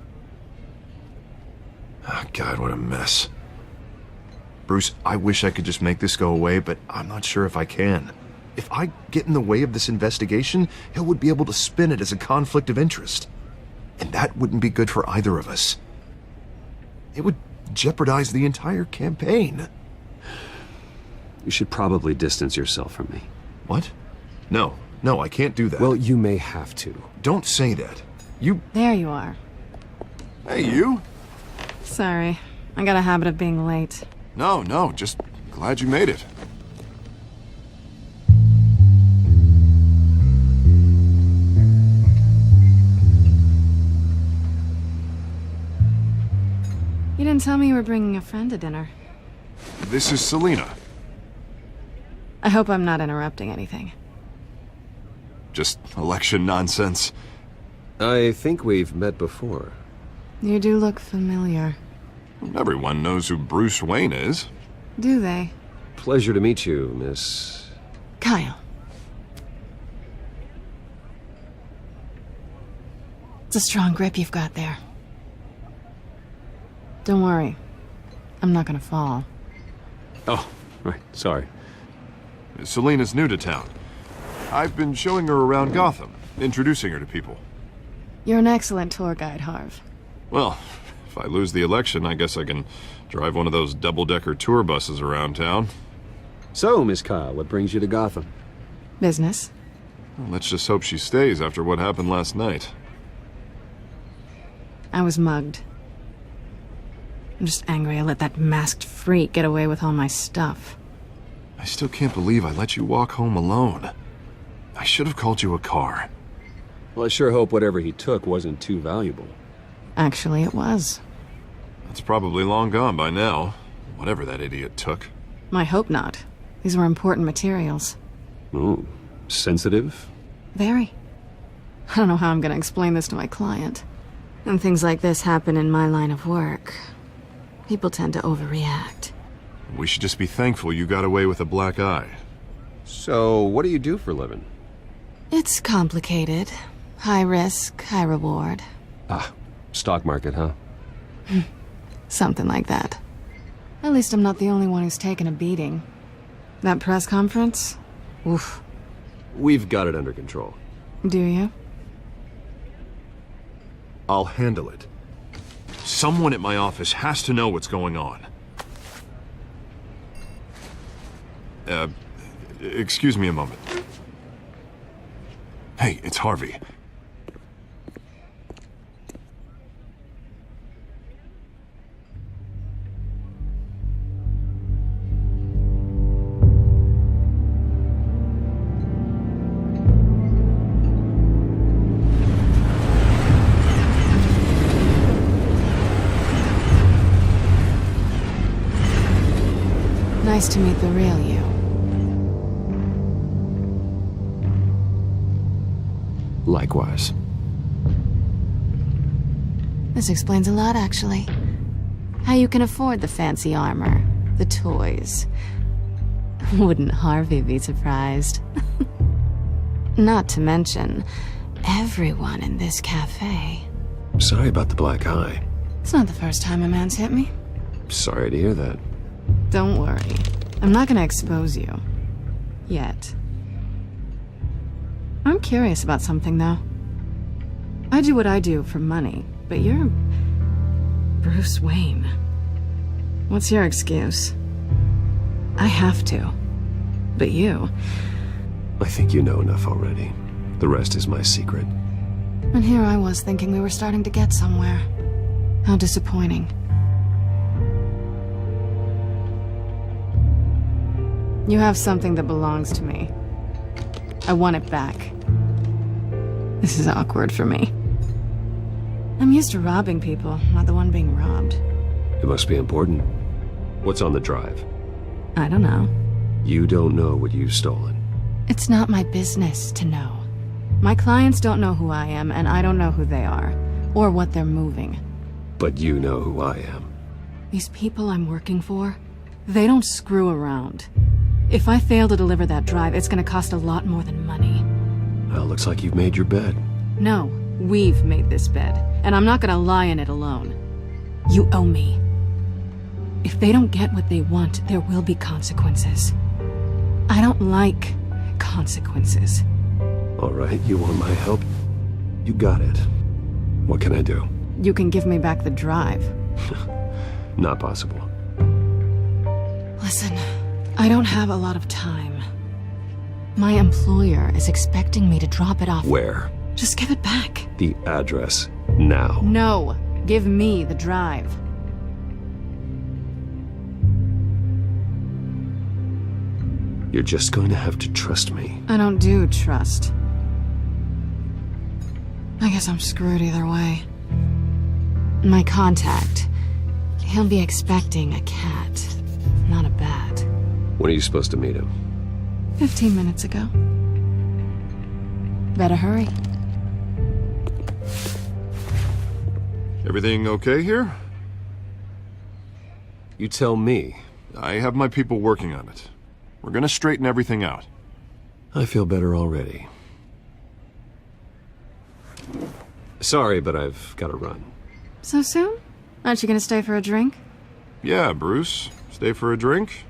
Oh, God, what a mess. Bruce, I wish I could just make this go away, but I'm not sure if I can. If I get in the way of this investigation, Hill would be able to spin it as a conflict of interest. And that wouldn't be good for either of us. It would jeopardize the entire campaign. You should probably distance yourself from me. What? No, I can't do that. Well, you may have to. Don't say that. You... There you are. Hey, you? Sorry, I got a habit of being late. No, just glad you made it. You didn't tell me you were bringing a friend to dinner. This is Selina. I hope I'm not interrupting anything. Just election nonsense. I think we've met before. You do look familiar. Everyone knows who Bruce Wayne is. Do they? Pleasure to meet you, Miss... Kyle. It's a strong grip you've got there. Don't worry. I'm not gonna fall. Oh, right. Sorry. Selina's new to town. I've been showing her around Gotham, introducing her to people. You're an excellent tour guide, Harv. Well, if I lose the election, I guess I can drive one of those double-decker tour buses around town. So, Miss Kyle, what brings you to Gotham? Business. Well, let's just hope she stays after what happened last night. I was mugged. I'm just angry I let that masked freak get away with all my stuff. I still can't believe I let you walk home alone. I should have called you a car. Well, I sure hope whatever he took wasn't too valuable. Actually, it was. It's probably long gone by now, whatever that idiot took. I hope not. These were important materials. Ooh, sensitive? Very. I don't know how I'm gonna explain this to my client. And things like this happen in my line of work. People tend to overreact. We should just be thankful you got away with a black eye. So, what do you do for a living? It's complicated. High risk, high reward. Ah, stock market, huh? Something like that. At least I'm not the only one who's taken a beating. That press conference? Oof. We've got it under control. Do you? I'll handle it. Someone at my office has to know what's going on. Excuse me a moment. Hey, it's Harvey. Nice to meet the real you. Likewise. This explains a lot, actually. How you can afford the fancy armor, the toys. Wouldn't Harvey be surprised? Not to mention, everyone in this cafe. Sorry about the black eye. It's not the first time a man's hit me. Sorry to hear that. Don't worry. I'm not gonna expose you. Yet. I'm curious about something, though. I do what I do for money, but you're... Bruce Wayne. What's your excuse? I have to. But you... I think you know enough already. The rest is my secret. And here I was thinking we were starting to get somewhere. How disappointing. You have something that belongs to me. I want it back. This is awkward for me. I'm used to robbing people, not the one being robbed. It must be important. What's on the drive? I don't know. You don't know what you've stolen. It's not my business to know. My clients don't know who I am, and I don't know who they are, or what they're moving. But you know who I am. These people I'm working for, they don't screw around. If I fail to deliver that drive, it's gonna cost a lot more than money. Well, looks like you've made your bed. No, we've made this bed, and I'm not gonna lie in it alone. You owe me. If they don't get what they want, there will be consequences. I don't like consequences. All right, you want my help? You got it. What can I do? You can give me back the drive. Not possible. Listen, I don't have a lot of time. My employer is expecting me to drop it off. Where? Just give it back. The address, now. No, give me the drive. You're just going to have to trust me. I don't do trust. I guess I'm screwed either way. My contact, he'll be expecting a cat, not a bat. When are you supposed to meet him? 15 minutes ago. Better hurry. Everything okay here? You tell me. I have my people working on it. We're gonna straighten everything out. I feel better already. Sorry, but I've got to run. So soon? Aren't you gonna stay for a drink? Yeah, Bruce. Stay for a drink?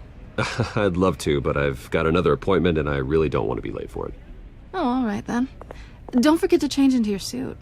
I'd love to, but I've got another appointment and I really don't want to be late for it. Oh, all right then. Don't forget to change into your suit.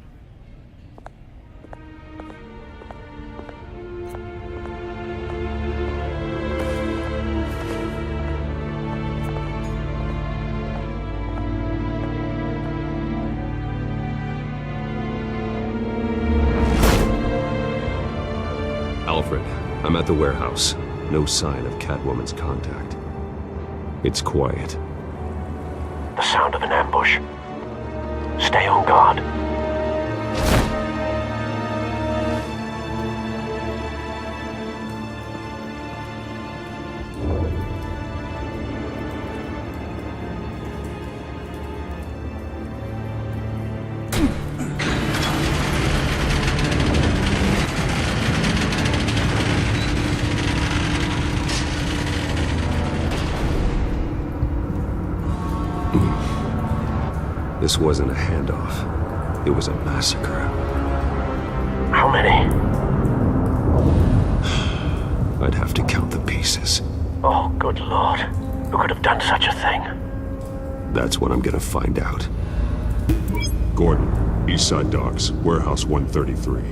Alfred, I'm at the warehouse. No sign of Catwoman's contact. It's quiet. The sound of an ambush. Stay on guard. This wasn't a handoff. It was a massacre. How many? I'd have to count the pieces. Oh, good lord. Who could have done such a thing? That's what I'm gonna find out. Gordon, Eastside Docks, Warehouse 133.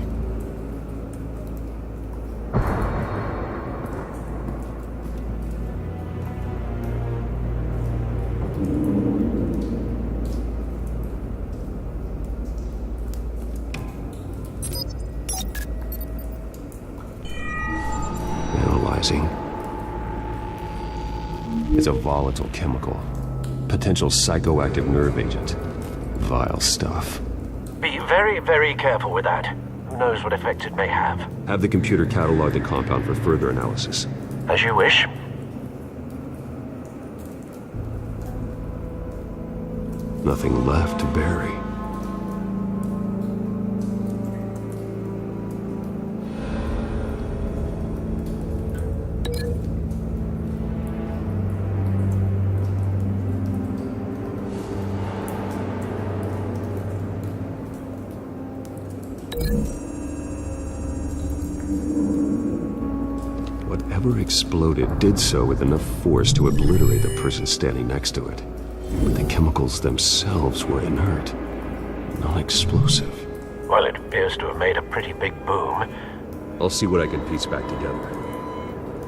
It's a volatile chemical. Potential psychoactive nerve agent. Vile stuff. Be very, very careful with that. Who knows what effects it may have. Have the computer catalog the compound for further analysis. As you wish. Nothing left to bury. Whatever exploded did so with enough force to obliterate the person standing next to it. But the chemicals themselves were inert, non-explosive. Well, it appears to have made a pretty big boom. I'll see what I can piece back together.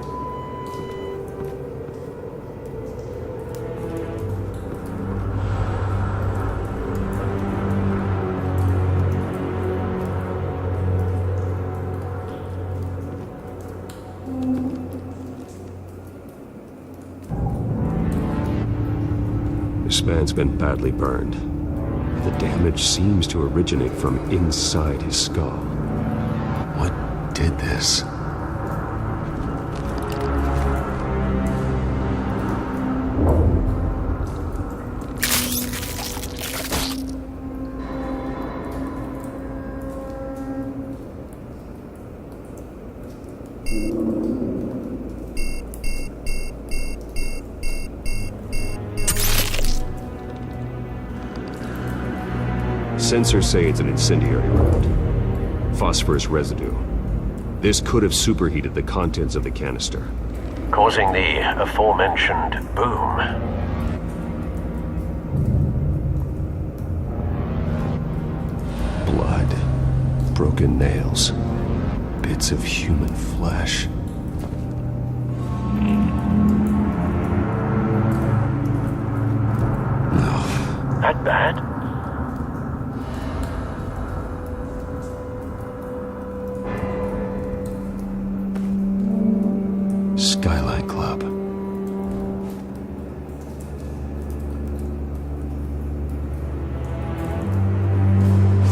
man's been badly burned. The damage seems to originate from inside his skull. What did this? Sensors say it's an incendiary round. Phosphorus residue. This could have superheated the contents of the canister, causing the aforementioned boom. Blood, broken nails, bits of human flesh. No. That bad? Skylight Club.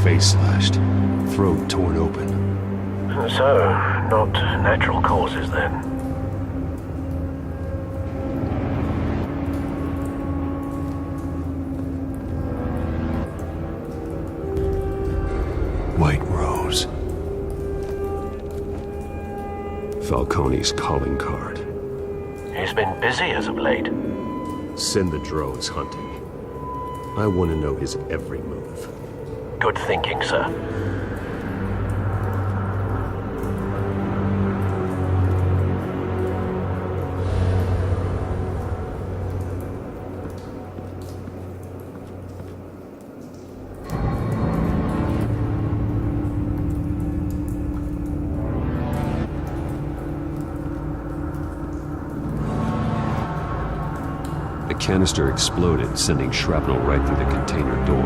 Face slashed, throat torn open. So, not natural causes then. White rose. Falcone's calling card. He's been busy as of late. Send the drones hunting. I want to know his every move. Good thinking, sir. The canister exploded, sending shrapnel right through the container door.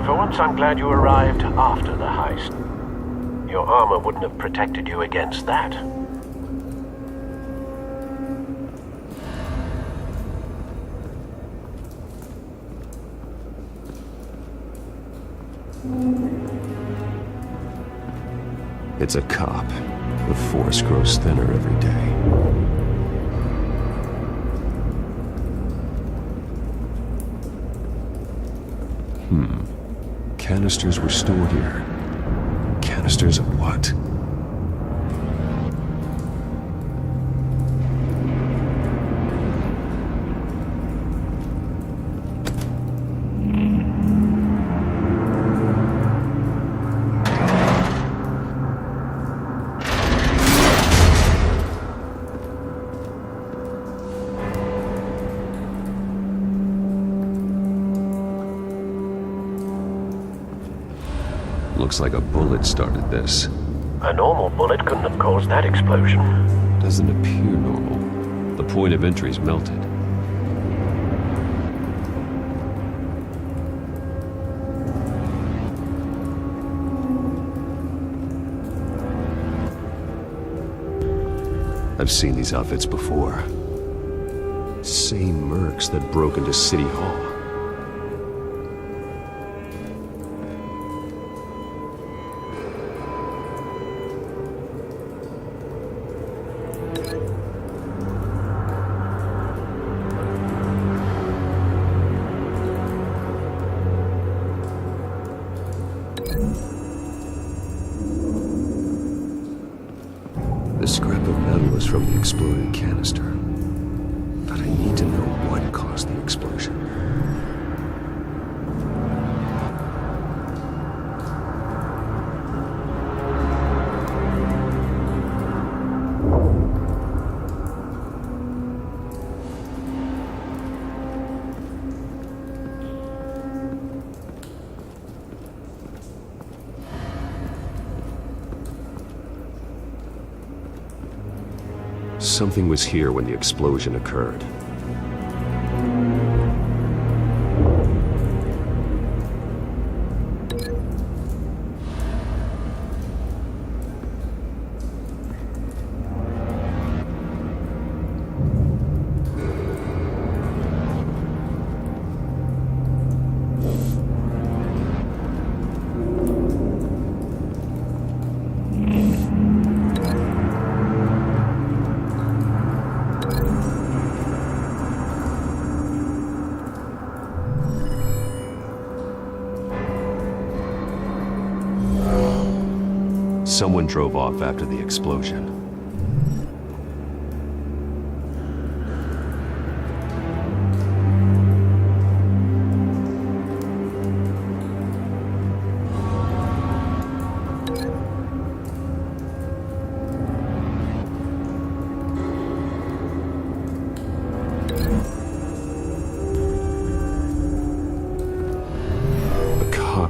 For once, I'm glad you arrived after the heist. Your armor wouldn't have protected you against that. It's a cop. The force grows thinner every day. Canisters were stored here. Canisters of what? Looks like a bullet started this. A normal bullet couldn't have caused that explosion. Doesn't appear normal. The point of entry's melted. I've seen these outfits before. Same mercs that broke into City Hall. The scrap of metal is from the exploded canister. But I need to know what caused the explosion. Something was here when the explosion occurred. Someone drove off after the explosion.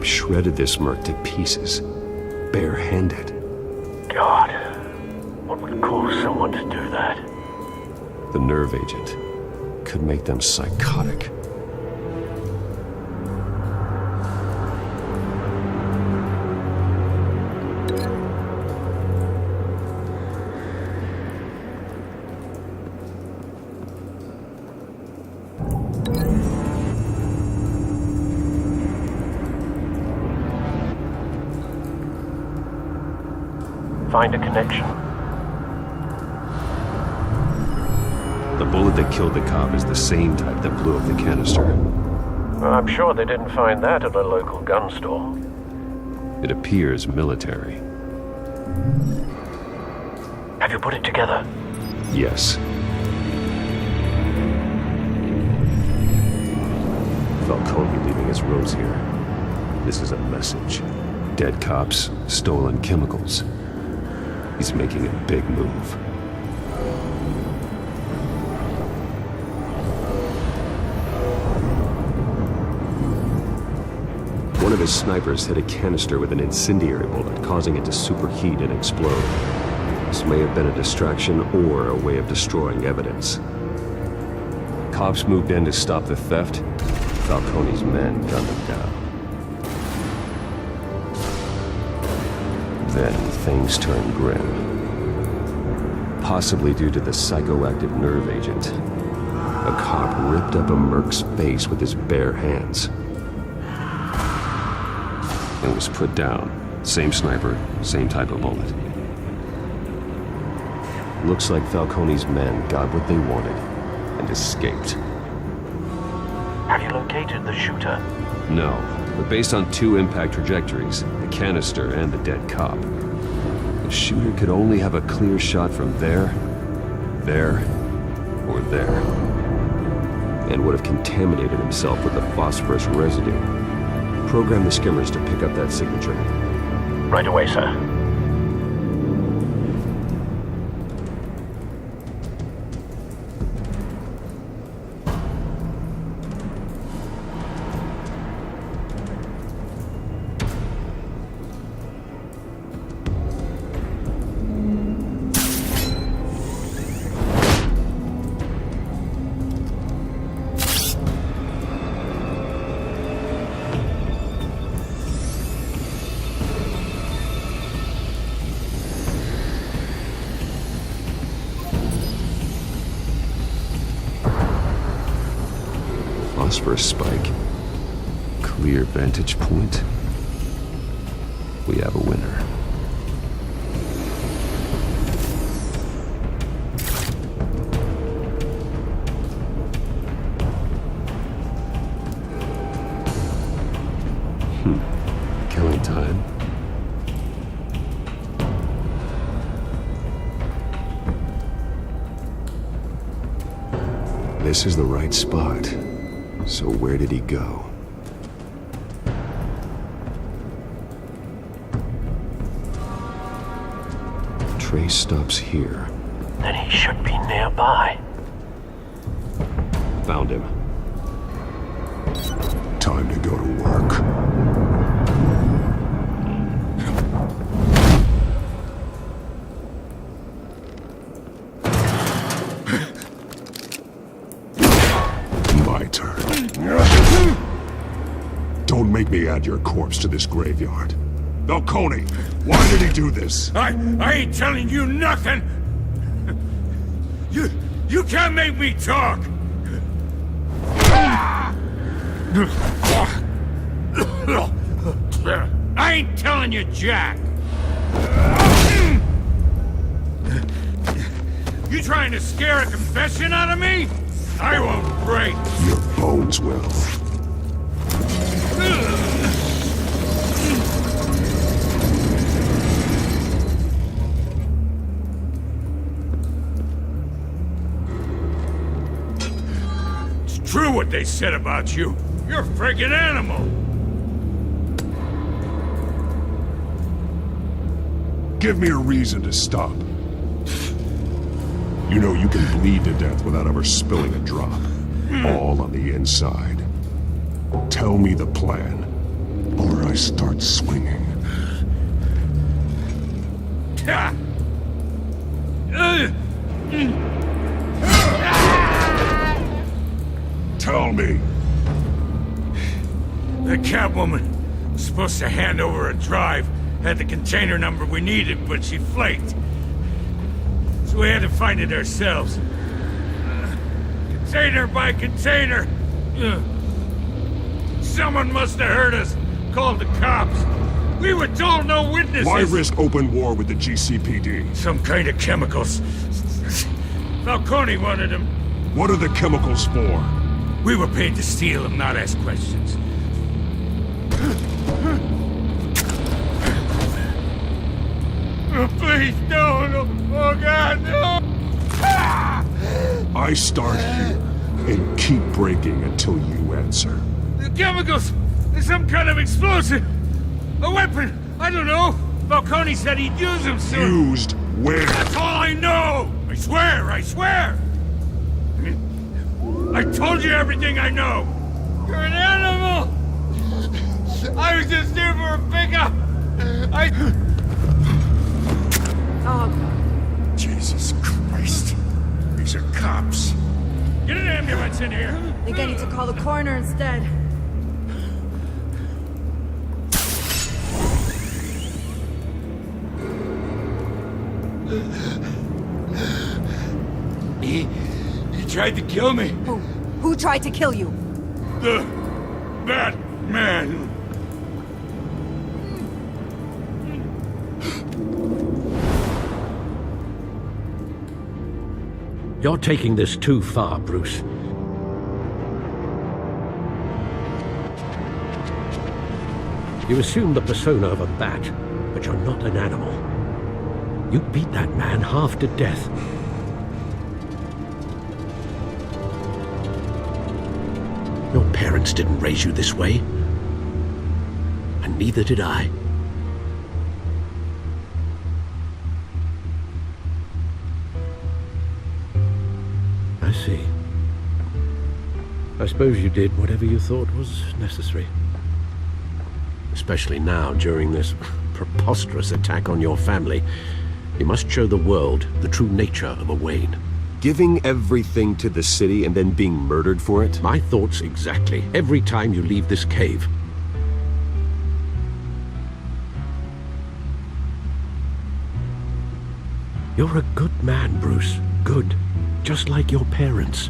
Shredded this merc to pieces, barehanded. God, what would cause someone to do that? The nerve agent could make them psychotic. Find a connection. The bullet that killed the cop is the same type that blew up the canister. I'm sure they didn't find that at a local gun store. It appears military. Have you put it together? Yes. Falcone leaving his rose here. This is a message. Dead cops, stolen chemicals. He's making a big move. One of his snipers hit a canister with an incendiary bullet, causing it to superheat and explode. This may have been a distraction or a way of destroying evidence. Cops moved in to stop the theft. Falcone's men gunned them down. Then things turned grim. Possibly due to the psychoactive nerve agent. A cop ripped up a merc's face with his bare hands. And was put down. Same sniper, same type of bullet. Looks like Falcone's men got what they wanted and escaped. Have you located the shooter? No, but based on two impact trajectories, the canister and the dead cop, the shooter could only have a clear shot from there, or there, and would have contaminated himself with the phosphorus residue. Program the skimmers to pick up that signature. Right away, sir. Phosphorus spike. Clear vantage point. We have a winner. Killing time. This is the right spot. So where did he go? Trace stops here. Then he should be nearby. Found him. Time to go to work. Don't make me add your corpse to this graveyard. Falcone, why did he do this? I ain't telling you nothing! You can't make me talk! I ain't telling you jack! You trying to scare a confession out of me? I won't break! Your bones will. what they said about you. You're a freaking animal. Give me a reason to stop. You know you can bleed to death without ever spilling a drop. All on the inside. Tell me the plan, or I start swinging. Tell me. The Catwoman was supposed to hand over a drive, had the container number we needed, but she flaked. So we had to find it ourselves. Container by container. Someone must have heard us, called the cops. We were told no witnesses. Why risk open war with the GCPD? Some kind of chemicals. Falcone wanted them. What are the chemicals for? We were paid to steal them, not ask questions. Oh, please, no. Oh, God, no. I start here and keep breaking until you answer. The chemicals! There's some kind of explosive! A weapon! I don't know! Falcone said he'd use them soon! Used where? That's all I know! I swear! I told you everything I know! You're an animal! I was just here for a pickup! Oh. Jesus Christ. These are cops. Get an ambulance in here! I think I need to call the coroner instead. He tried to kill me. Who tried to kill you? The Batman. You're taking this too far, Bruce. You assume the persona of a bat, but you're not an animal. You beat that man half to death. Your parents didn't raise you this way. And neither did I. I see. I suppose you did whatever you thought was necessary. Especially now, during this preposterous attack on your family. You must show the world the true nature of a Wayne. Giving everything to the city and then being murdered for it? My thoughts exactly. Every time you leave this cave. You're a good man, Bruce. Good. Just like your parents.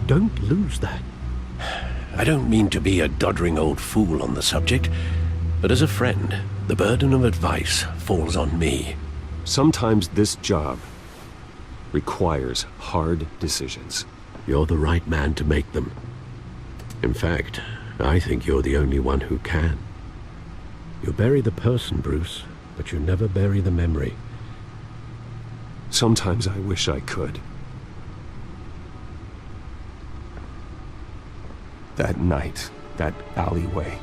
Don't lose that. I don't mean to be a doddering old fool on the subject, but as a friend, the burden of advice falls on me. Sometimes this job requires hard decisions. You're the right man to make them. In fact, I think you're the only one who can. You bury the person, Bruce, but you never bury the memory. Sometimes I wish I could. That night, that alleyway,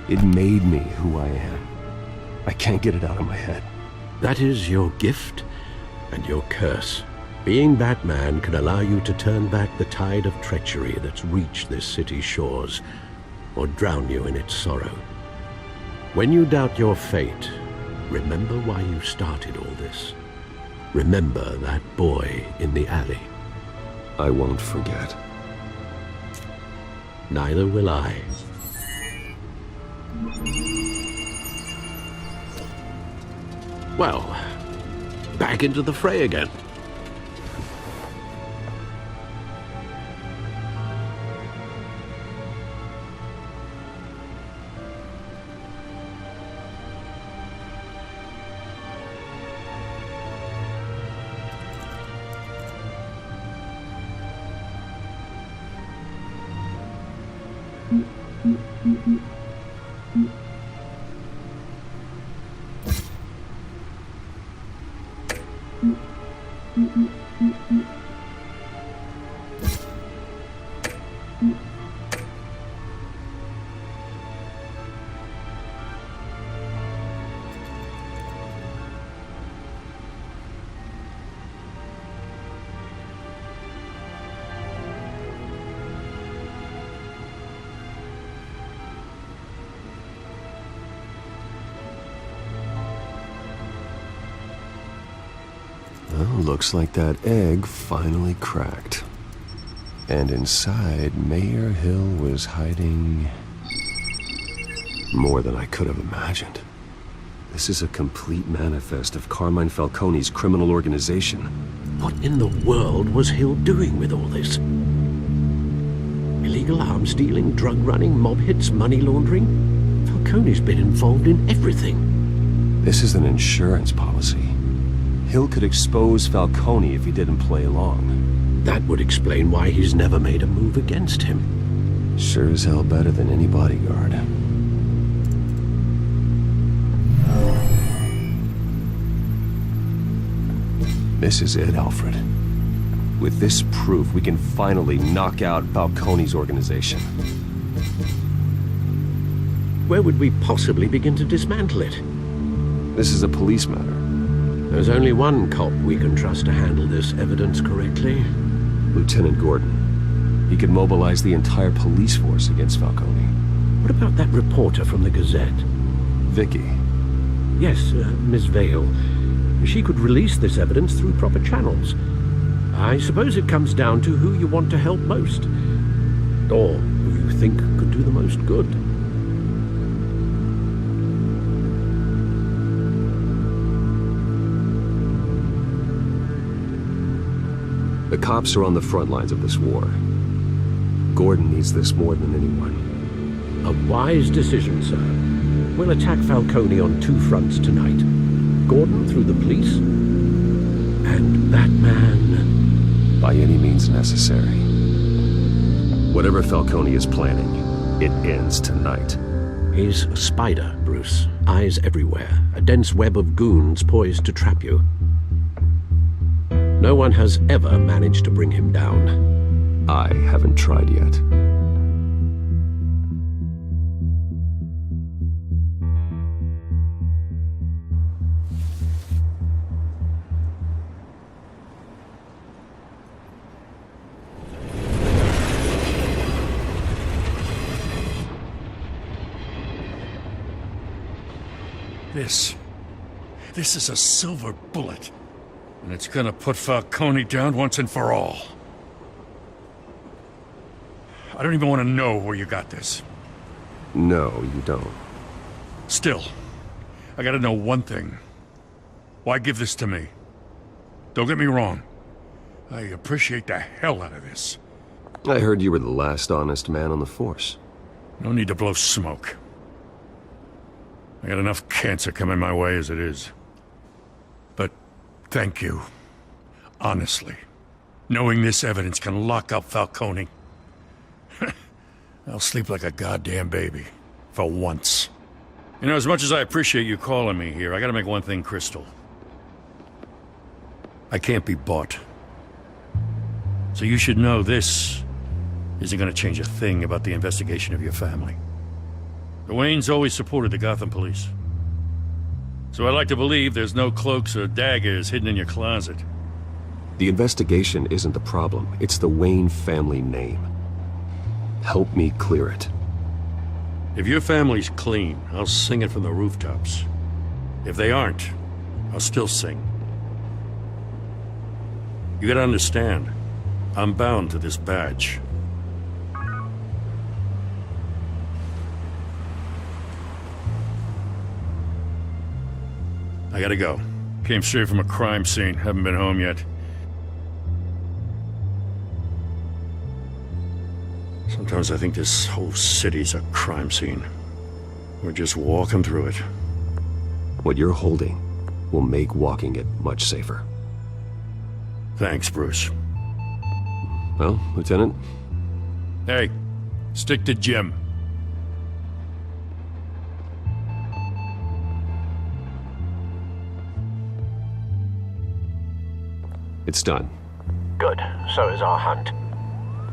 it made me who I am. I can't get it out of my head. That is your gift and your curse. Being Batman can allow you to turn back the tide of treachery that's reached this city's shores, or drown you in its sorrow. When you doubt your fate, remember why you started all this. Remember that boy in the alley. I won't forget. Neither will I. Well, back into the fray again. Well, looks like that egg finally cracked. And inside, Mayor Hill was hiding more than I could have imagined. This is a complete manifest of Carmine Falcone's criminal organization. What in the world was Hill doing with all this? Illegal arms dealing, drug running, mob hits, money laundering? Falcone's been involved in everything. This is an insurance policy. Hill could expose Falcone if he didn't play along. That would explain why he's never made a move against him. Sure as hell better than any bodyguard. This is it, Alfred. With this proof, we can finally knock out Falcone's organization. Where would we possibly begin to dismantle it? This is a police matter. There's only one cop we can trust to handle this evidence correctly. Lieutenant Gordon. He could mobilize the entire police force against Falcone. What about that reporter from the Gazette? Vicky. Yes, Miss Vale. She could release this evidence through proper channels. I suppose it comes down to who you want to help most. Or who you think could do the most good. The cops are on the front lines of this war. Gordon needs this more than anyone. A wise decision, sir. We'll attack Falcone on two fronts tonight. Gordon through the police, and that man... by any means necessary. Whatever Falcone is planning, it ends tonight. He's a spider, Bruce. Eyes everywhere. A dense web of goons poised to trap you. No one has ever managed to bring him down. I haven't tried yet. This is a silver bullet. And it's gonna put Falcone down once and for all. I don't even want to know where you got this. No, you don't. Still, I gotta know one thing. Why give this to me? Don't get me wrong. I appreciate the hell out of this. I heard you were the last honest man on the force. No need to blow smoke. I got enough cancer coming my way as it is. But thank you. Honestly. Knowing this evidence can lock up Falcone. I'll sleep like a goddamn baby. For once. You know, as much as I appreciate you calling me here, I gotta make one thing crystal. I can't be bought. So you should know this isn't gonna change a thing about the investigation of your family. The Waynes always supported the Gotham police. So I like to believe there's no cloaks or daggers hidden in your closet. The investigation isn't the problem. It's the Wayne family name. Help me clear it. If your family's clean, I'll sing it from the rooftops. If they aren't, I'll still sing. You gotta understand, I'm bound to this badge. I gotta go. Came straight from a crime scene. Haven't been home yet. Sometimes I think this whole city's a crime scene. We're just walking through it. What you're holding will make walking it much safer. Thanks, Bruce. Well, Lieutenant? Hey, stick to Jim. It's done. Good. So is our hunt.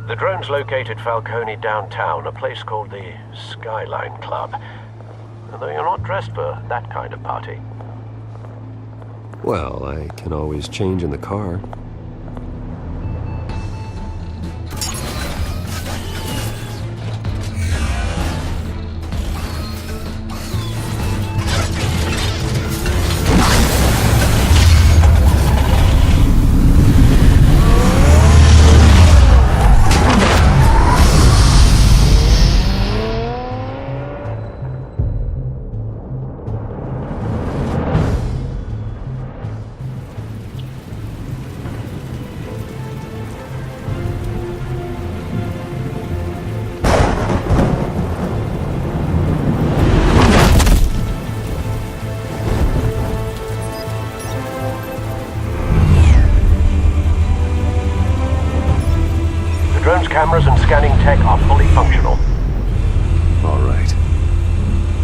The drones located Falcone downtown, a place called the Skyline Club. Although you're not dressed for that kind of party. Well, I can always change in the car.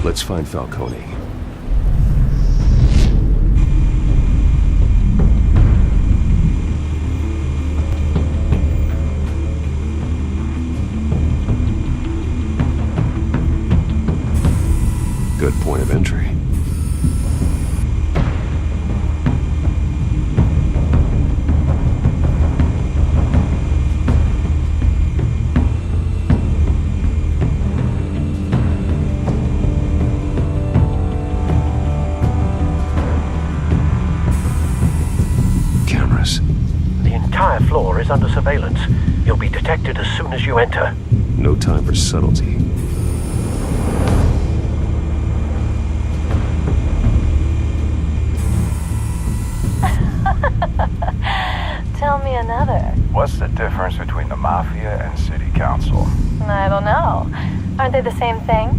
Let's find Falcone. Good point of entry. Cameras. The entire floor is under surveillance. You'll be detected as soon as you enter. No time for subtlety. Tell me another. What's the difference between the Mafia and City Council? I don't know. Aren't they the same thing?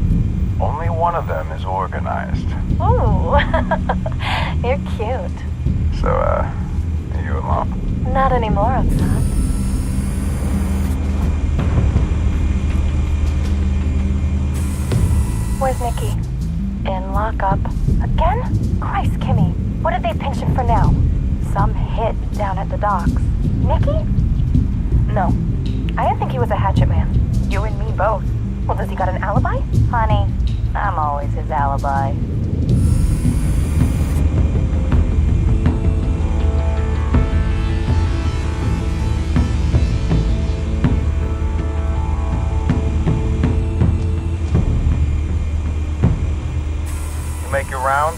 Only one of them is organized. Ooh, you're cute. So, are you alone? Not anymore, I'm not. Where's Nikki? In lockup. Again? Christ, Kimmy. What did they pinch him for now? Some hit down at the docks. Nikki? No. I didn't think he was a hatchet man. You and me both. Well, does he got an alibi? Honey, I'm always his alibi. You make your round?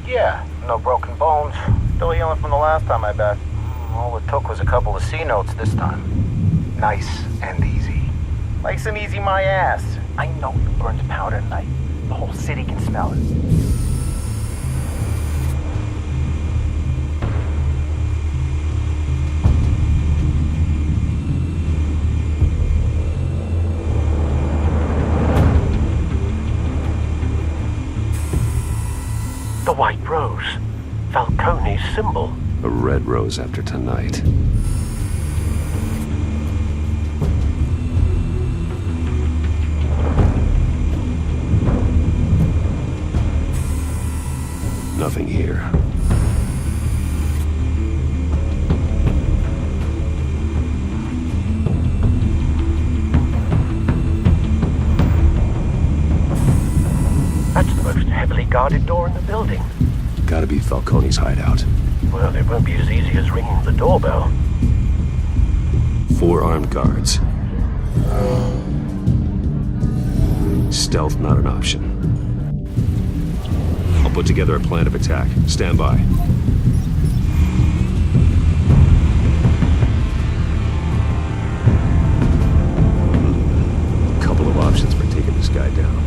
Yeah, no broken bones. Still healing from the last time, I bet. All it took was a couple of C notes this time. Nice and easy. Nice and easy my ass. I know you burned powder tonight. The whole city can smell it. The white rose. Falcone's symbol. A red rose after tonight. Nothing here. That's the most heavily guarded door in the building. Gotta be Falcone's hideout. Well, it won't be as easy as ringing the doorbell. 4 armed guards. Stealth not an option. I'll put together a plan of attack. Stand by. Couple of options for taking this guy down.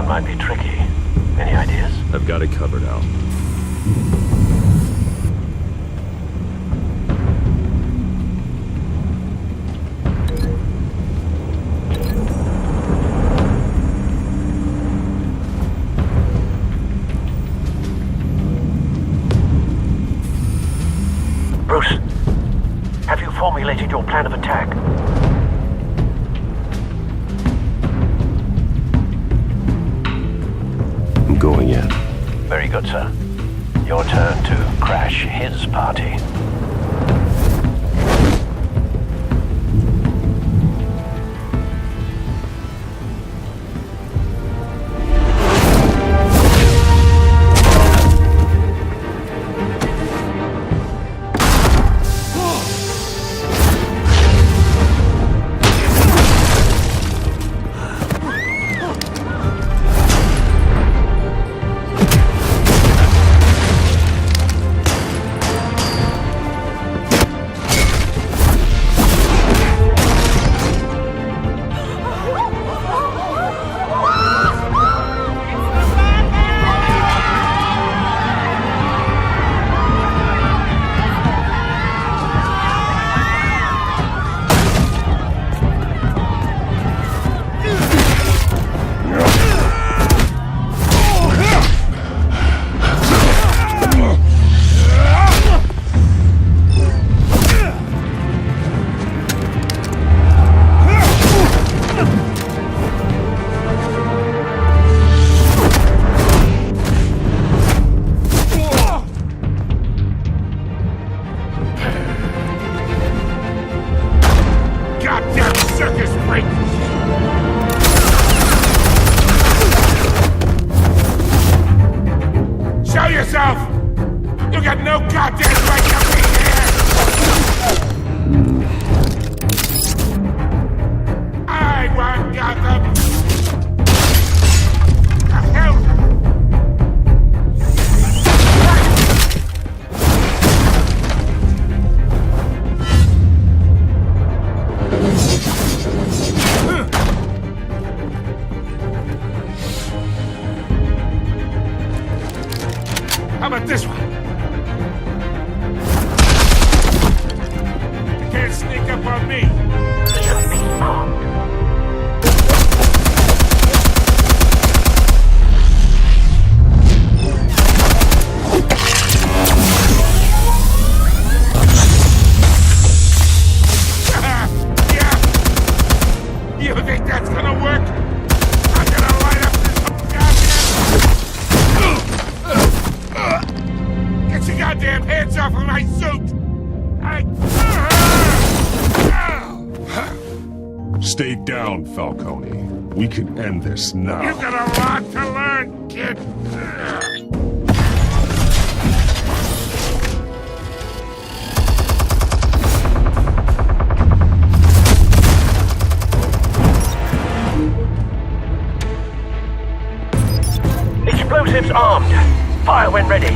one might be tricky. Any ideas? I've got it covered, Al. Bruce, have you formulated your plan of attack? I'm going in. Very good, sir. Your turn to crash his party. How about this one? You can't sneak up on me. You think that's gonna work? I'm gonna light up this goddamn... Get your goddamn hands off of my suit! Stay down, Falcone. We can end this now. You've got a lot to learn, kid. Explosives armed. Fire when ready.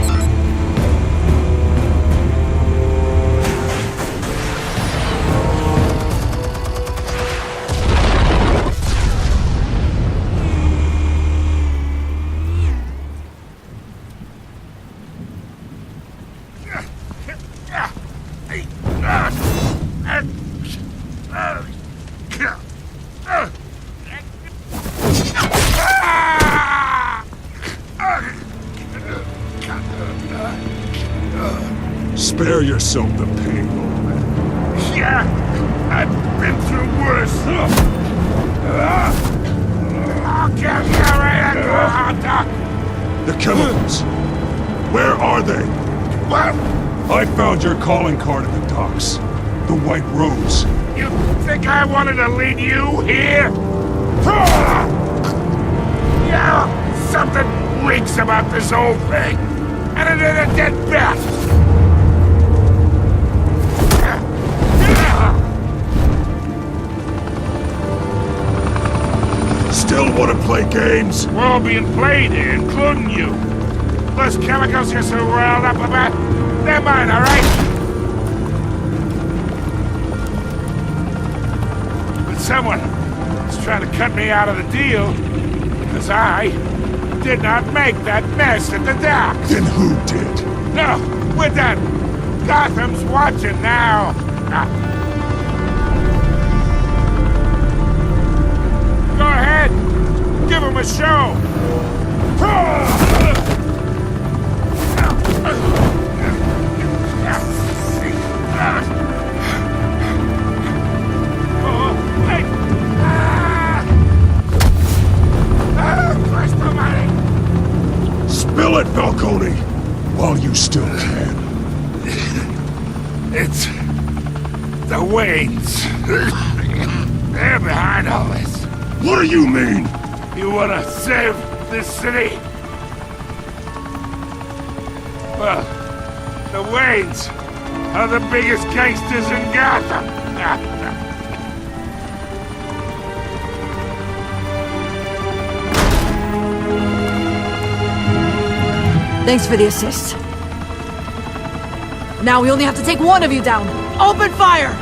Spare yourself the pain, old man. Yeah, I've been through worse. I'll get you right at the hot dog. The chemicals. Where are they? What? I found your calling card at the docks. The White Rose. You think I wanted to lead you here? Yeah, something reeks about this whole thing. And it is a dead bat. Still want to play games? We're all being played here, including you. Those chemicals you're so riled up about, they're mine, all right? But someone is trying to cut me out of the deal. Because I did not make that mess at the docks. Then who did? No, we're done. Gotham's watching now. Go ahead. Give him a show. Spill it, Falcone, while you still can. It's the Waynes. They're behind all this. What do you mean? You want to save this city? Well, the Waynes are the biggest gangsters in Gotham. Thanks for the assist. Now we only have to take one of you down. Open fire!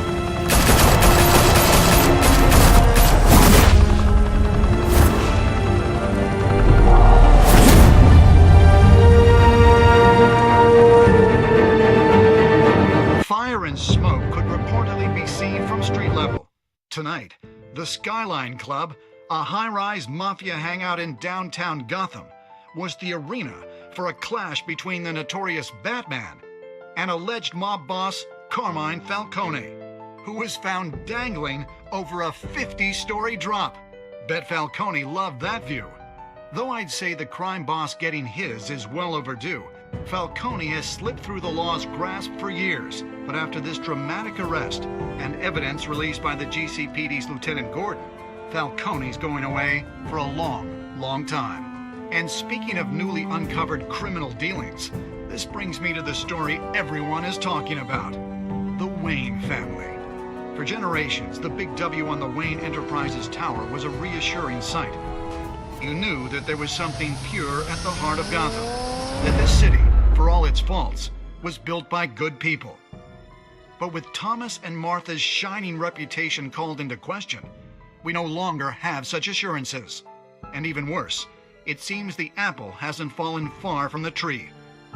Fire and smoke could reportedly be seen from street level. Tonight, the Skyline Club, a high-rise mafia hangout in downtown Gotham, was the arena for a clash between the notorious Batman and alleged mob boss Carmine Falcone, who was found dangling over a 50-story drop. Bet Falcone loved that view. Though I'd say the crime boss getting his is well overdue, Falcone has slipped through the law's grasp for years. But after this dramatic arrest and evidence released by the GCPD's Lieutenant Gordon, Falcone's going away for a long, long time. And speaking of newly uncovered criminal dealings, this brings me to the story everyone is talking about. The Wayne family. For generations, the big W on the Wayne Enterprises tower was a reassuring sight. You knew that there was something pure at the heart of Gotham. That this city, for all its faults, was built by good people. But with Thomas and Martha's shining reputation called into question, we no longer have such assurances. And even worse, it seems the apple hasn't fallen far from the tree.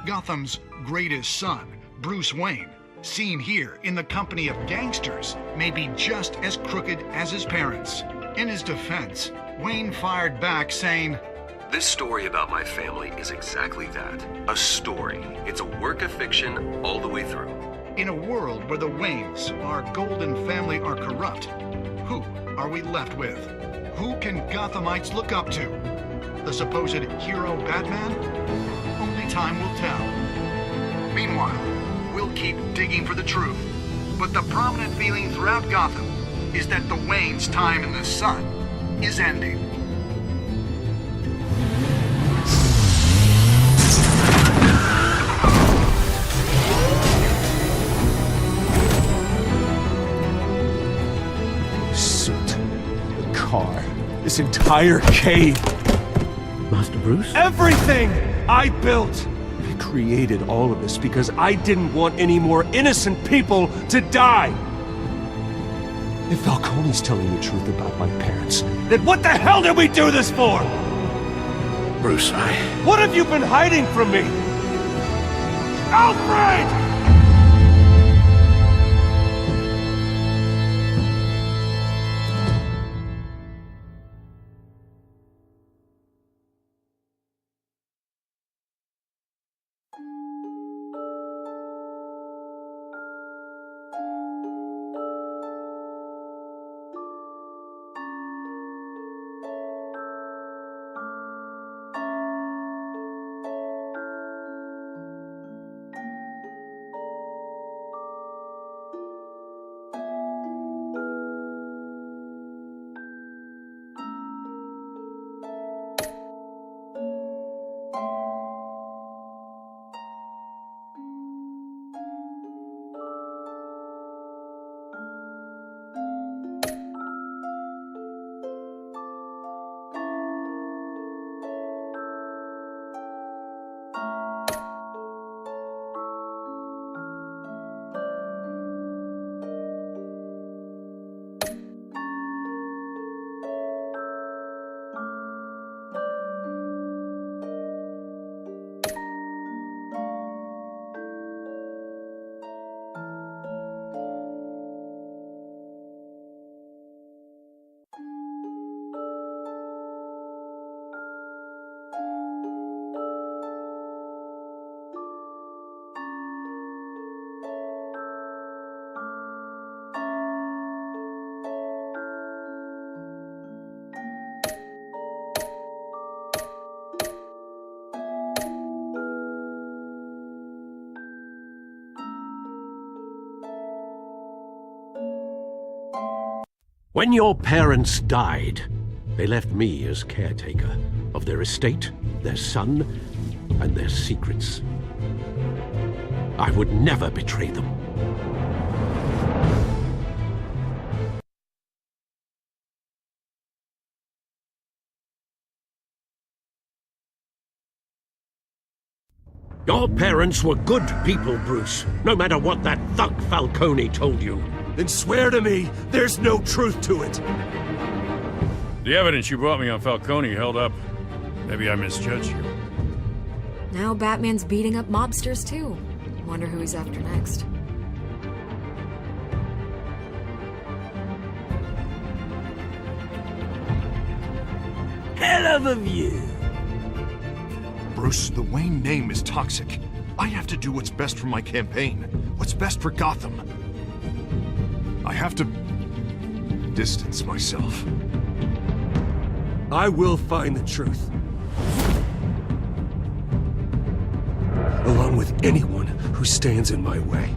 Gotham's greatest son, Bruce Wayne, seen here in the company of gangsters, may be just as crooked as his parents. In his defense, Wayne fired back saying, "This story about my family is exactly that. A story. It's a work of fiction all the way through." In a world where the Waynes, our golden family, are corrupt, who are we left with? Who can Gothamites look up to? The supposed hero Batman? Only time will tell. Meanwhile, we'll keep digging for the truth. But the prominent feeling throughout Gotham is that the Waynes' time in the sun is ending. Suit, the car, this entire cave. Master Bruce? Everything I built! I created all of this because I didn't want any more innocent people to die! If Falcone's telling the truth about my parents, then what the hell did we do this for? Bruce, What have you been hiding from me? Alfred! When your parents died, they left me as caretaker of their estate, their son, and their secrets. I would never betray them. Your parents were good people, Bruce, no matter what that thug Falcone told you. Then swear to me there's no truth to it. The evidence you brought me on Falcone held up. Maybe I misjudged you. Now Batman's beating up mobsters, too. Wonder who he's after next. Hell of a view. Bruce, the Wayne name is toxic. I have to do what's best for my campaign. What's best for Gotham. I have to distance myself. I will find the truth. Along with anyone who stands in my way.